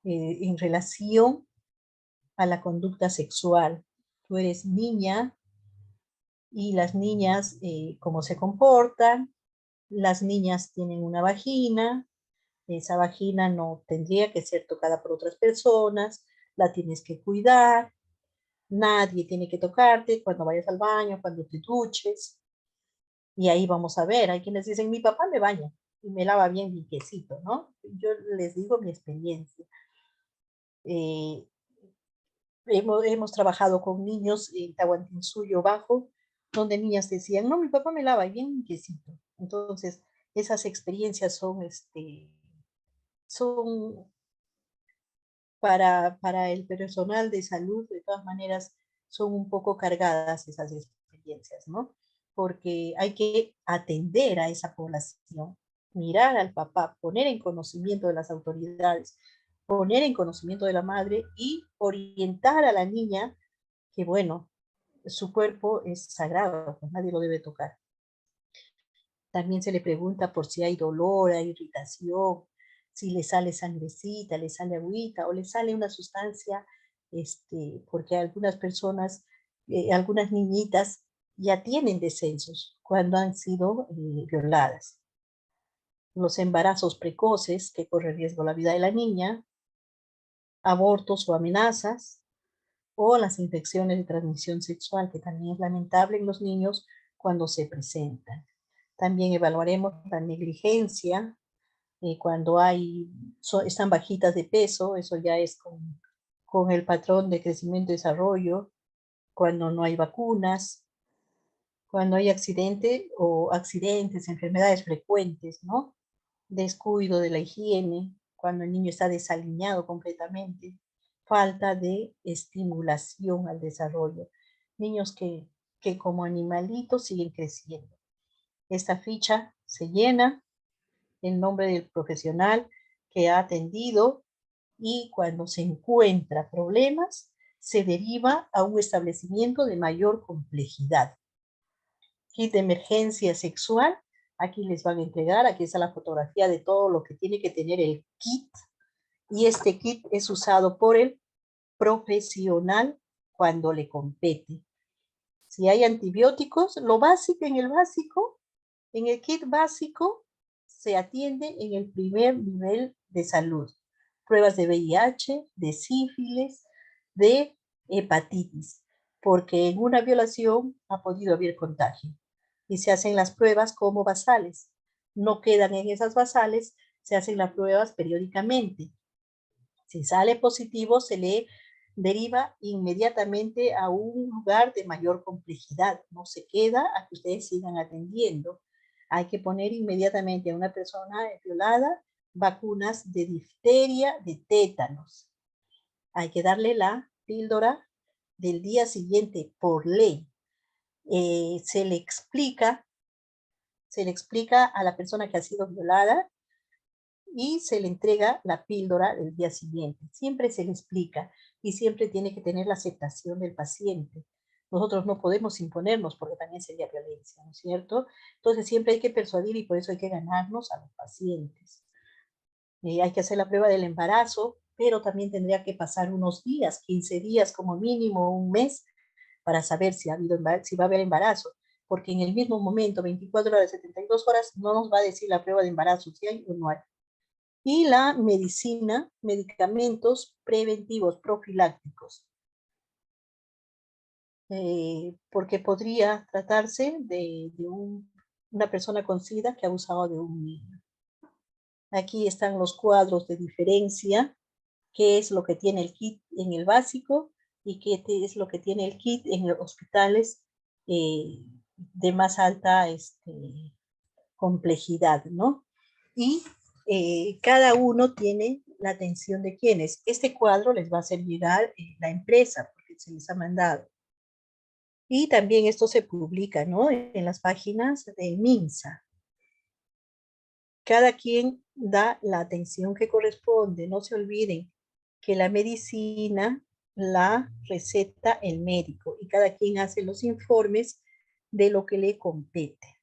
Speaker 1: En relación a la conducta sexual. Tú eres niña y las niñas, cómo se comportan. Las niñas tienen una vagina. Esa vagina no tendría que ser tocada por otras personas. La tienes que cuidar. Nadie tiene que tocarte cuando vayas al baño, cuando te duches. Y ahí vamos a ver, hay quienes dicen, mi papá me baña y me lava bien limpiecito, ¿no? Yo les digo mi experiencia. Eh, hemos trabajado con niños en Tahuantinsuyo Bajo, donde niñas decían, no, mi papá me lava bien limpiecito. Entonces, esas experiencias son para el personal de salud, de todas maneras, son un poco cargadas esas experiencias, ¿no? Porque hay que atender a esa población, mirar al papá, poner en conocimiento de las autoridades, poner en conocimiento de la madre y orientar a la niña que, bueno, su cuerpo es sagrado, pues nadie lo debe tocar. También se le pregunta por si hay dolor, hay irritación, si le sale sangrecita, le sale agüita o le sale una sustancia, porque algunas personas, algunas niñitas ya tienen descensos cuando han sido violadas. Los embarazos precoces que corre riesgo la vida de la niña, abortos o amenazas, o las infecciones de transmisión sexual, que también es lamentable en los niños cuando se presentan. También evaluaremos la negligencia, cuando están bajitas de peso, eso ya es con el patrón de crecimiento y desarrollo, cuando no hay vacunas, cuando hay accidente o accidentes, enfermedades frecuentes, ¿no? Descuido de la higiene, cuando el niño está desaliñado completamente, falta de estimulación al desarrollo. Niños que como animalitos siguen creciendo. Esta ficha se llena, el nombre del profesional que ha atendido, y cuando se encuentra problemas, se deriva a un establecimiento de mayor complejidad. Kit de emergencia sexual, aquí les van a entregar, aquí está la fotografía de todo lo que tiene que tener el kit, y este kit es usado por el profesional cuando le compete. Si hay antibióticos, lo básico en el kit básico, se atiende en el primer nivel de salud. Pruebas de VIH, de sífilis, de hepatitis, porque en una violación ha podido haber contagio. Y se hacen las pruebas como basales. No quedan en esas basales, se hacen las pruebas periódicamente. Si sale positivo, se le deriva inmediatamente a un lugar de mayor complejidad. No se queda a que ustedes sigan atendiendo. Hay que poner inmediatamente a una persona violada vacunas de difteria, de tétanos. Hay que darle la píldora del día siguiente por ley. Se le explica a la persona que ha sido violada y se le entrega la píldora el día siguiente. Siempre se le explica y siempre tiene que tener la aceptación del paciente. Nosotros no podemos imponernos porque también sería violencia, ¿no es cierto? Entonces siempre hay que persuadir y por eso hay que ganarnos a los pacientes. Hay que hacer la prueba del embarazo, pero también tendría que pasar unos días, 15 días como mínimo, un mes, para saber si si va a haber embarazo. Porque en el mismo momento, 24 horas, 72 horas, no nos va a decir la prueba de embarazo si hay o no hay. Y la medicina, medicamentos preventivos, profilácticos, porque podría tratarse de una persona con SIDA que ha abusado de un niño. Aquí están los cuadros de diferencia, qué es lo que tiene el kit en el básico y qué es lo que tiene el kit en los hospitales de más alta complejidad, ¿no? Y cada uno tiene la atención de quienes. Este cuadro les va a hacer llegar la empresa, porque se les ha mandado. Y también esto se publica, ¿no? En las páginas de MINSA. Cada quien da la atención que corresponde. No se olviden que la medicina la receta el médico y cada quien hace los informes de lo que le compete.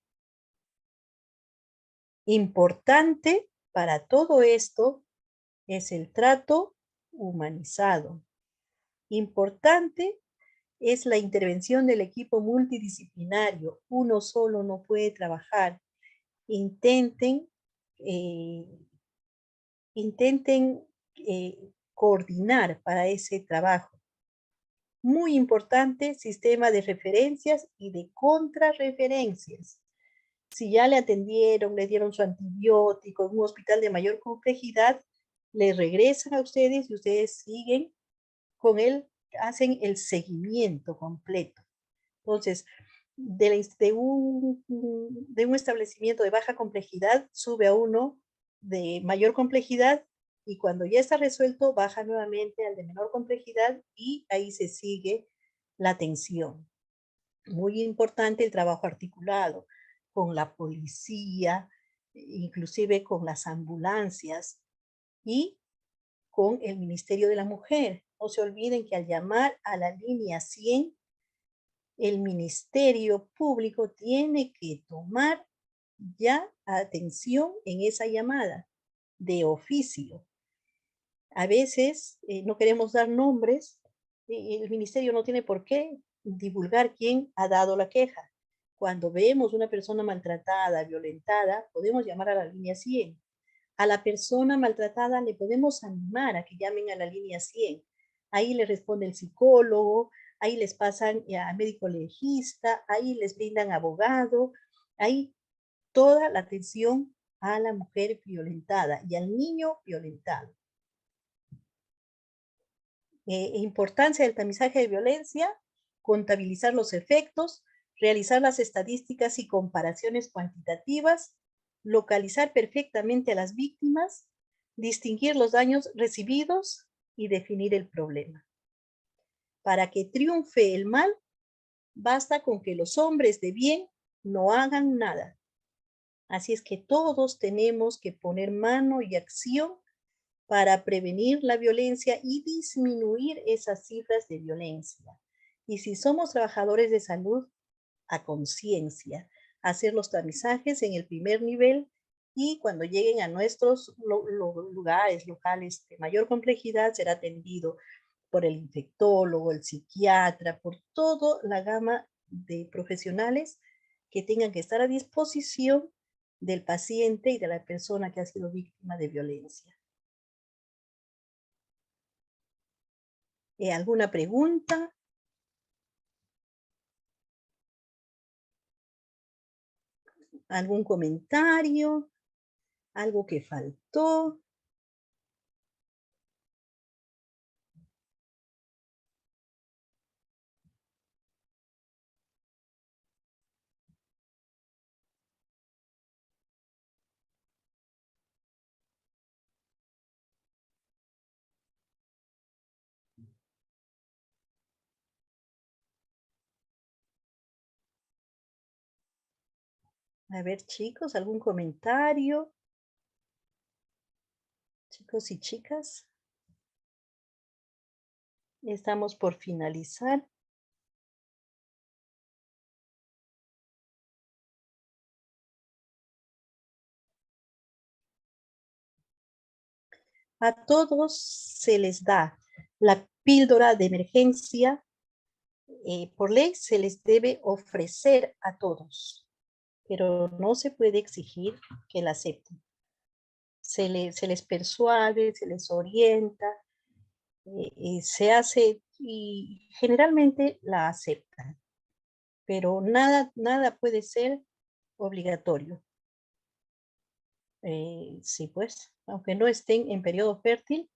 Speaker 1: Importante para todo esto es el trato humanizado. Importante es la intervención del equipo multidisciplinario. Uno solo no puede trabajar. Intenten coordinar para ese trabajo. Muy importante, sistema de referencias y de contrarreferencias. Si ya le atendieron, le dieron su antibiótico en un hospital de mayor complejidad, le regresan a ustedes y ustedes siguen con él, hacen el seguimiento completo. Entonces, de un establecimiento de baja complejidad, sube a uno de mayor complejidad y cuando ya está resuelto, baja nuevamente al de menor complejidad y ahí se sigue la atención. Muy importante el trabajo articulado con la policía, inclusive con las ambulancias y con el Ministerio de la Mujer. No se olviden que al llamar a la línea 100, el Ministerio Público tiene que tomar ya atención en esa llamada de oficio. A veces no queremos dar nombres, el ministerio no tiene por qué divulgar quién ha dado la queja. Cuando vemos una persona maltratada, violentada, podemos llamar a la línea 100. A la persona maltratada le podemos animar a que llamen a la línea 100. Ahí le responde el psicólogo, ahí les pasan a médico legista, ahí les brindan abogado, ahí toda la atención a la mujer violentada y al niño violentado. Importancia del tamizaje de violencia, contabilizar los efectos, realizar las estadísticas y comparaciones cuantitativas, localizar perfectamente a las víctimas, distinguir los daños recibidos y definir el problema. Para que triunfe el mal, basta con que los hombres de bien no hagan nada. Así es que todos tenemos que poner mano y acción para prevenir la violencia y disminuir esas cifras de violencia. Y si somos trabajadores de salud, a conciencia, hacer los tamizajes en el primer nivel y cuando lleguen a nuestros lugares locales de mayor complejidad será atendido por el infectólogo, el psiquiatra, por toda la gama de profesionales que tengan que estar a disposición del paciente y de la persona que ha sido víctima de violencia. ¿Alguna pregunta? ¿Algún comentario? ¿Algo que faltó? A ver, chicos, ¿algún comentario? Chicos y chicas. Estamos por finalizar. A todos se les da la píldora de emergencia. Por ley se les debe ofrecer a todos, pero no se puede exigir que la acepten. Se les persuade, se les orienta, se hace y generalmente la aceptan, pero nada puede ser obligatorio. Sí, pues, aunque no estén en periodo fértil,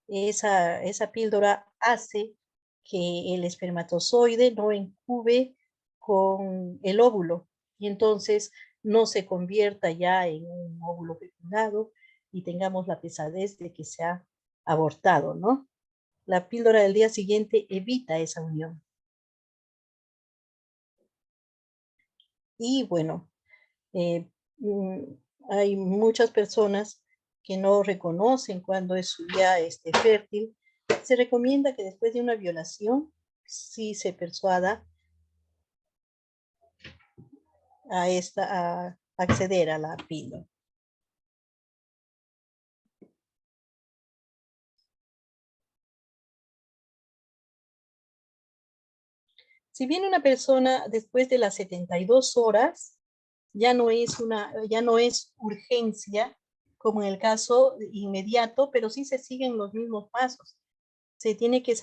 Speaker 1: esa píldora hace que el espermatozoide no incube con el óvulo y entonces no se convierta ya en un óvulo fecundado y tengamos la pesadez de que se ha abortado, ¿no? La píldora del día siguiente evita esa unión. Y bueno, eh, hay muchas personas que no reconocen cuando es su día fértil. Se recomienda que después de una violación, sí se persuada a acceder a la píldora. Si viene una persona después de las 72 horas, ya no es urgencia, como en el caso inmediato, pero sí se siguen los mismos pasos. Se tiene que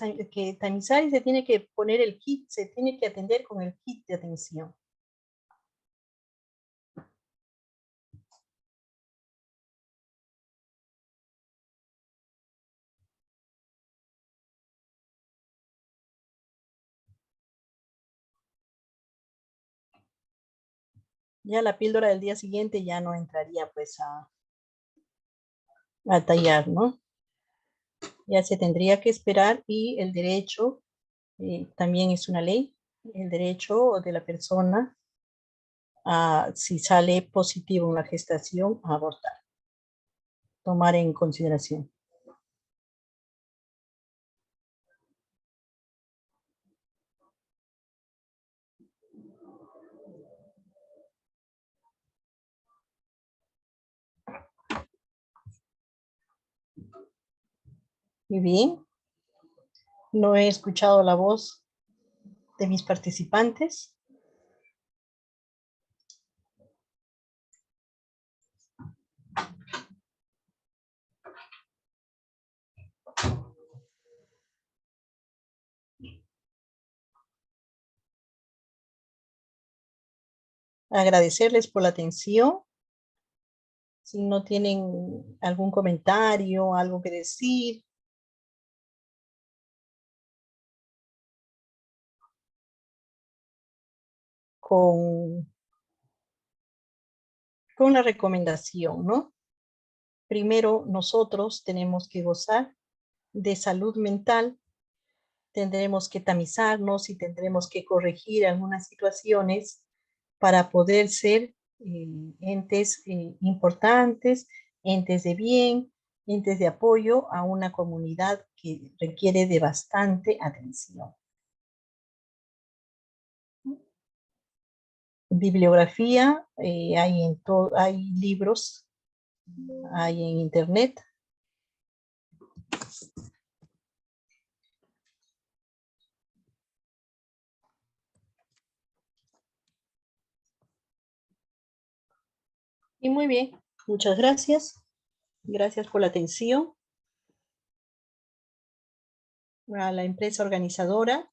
Speaker 1: tamizar y se tiene que poner el kit, se tiene que atender con el kit de atención. Ya la píldora del día siguiente ya no entraría pues a tallar, ¿no? Ya se tendría que esperar y el derecho también es una ley, el derecho de la persona si sale positivo en la gestación a abortar, tomar en consideración. Muy bien, no he escuchado la voz de mis participantes. agradecerles por la atención. Si no tienen algún comentario, algo que decir. Con la recomendación, ¿no? Primero, nosotros tenemos que gozar de salud mental, tendremos que tamizarnos y tendremos que corregir algunas situaciones para poder ser entes importantes, entes de bien, entes de apoyo a una comunidad que requiere de bastante atención. Bibliografía, hay libros, hay en internet. Y muy bien, muchas gracias. Gracias por la atención. A la empresa organizadora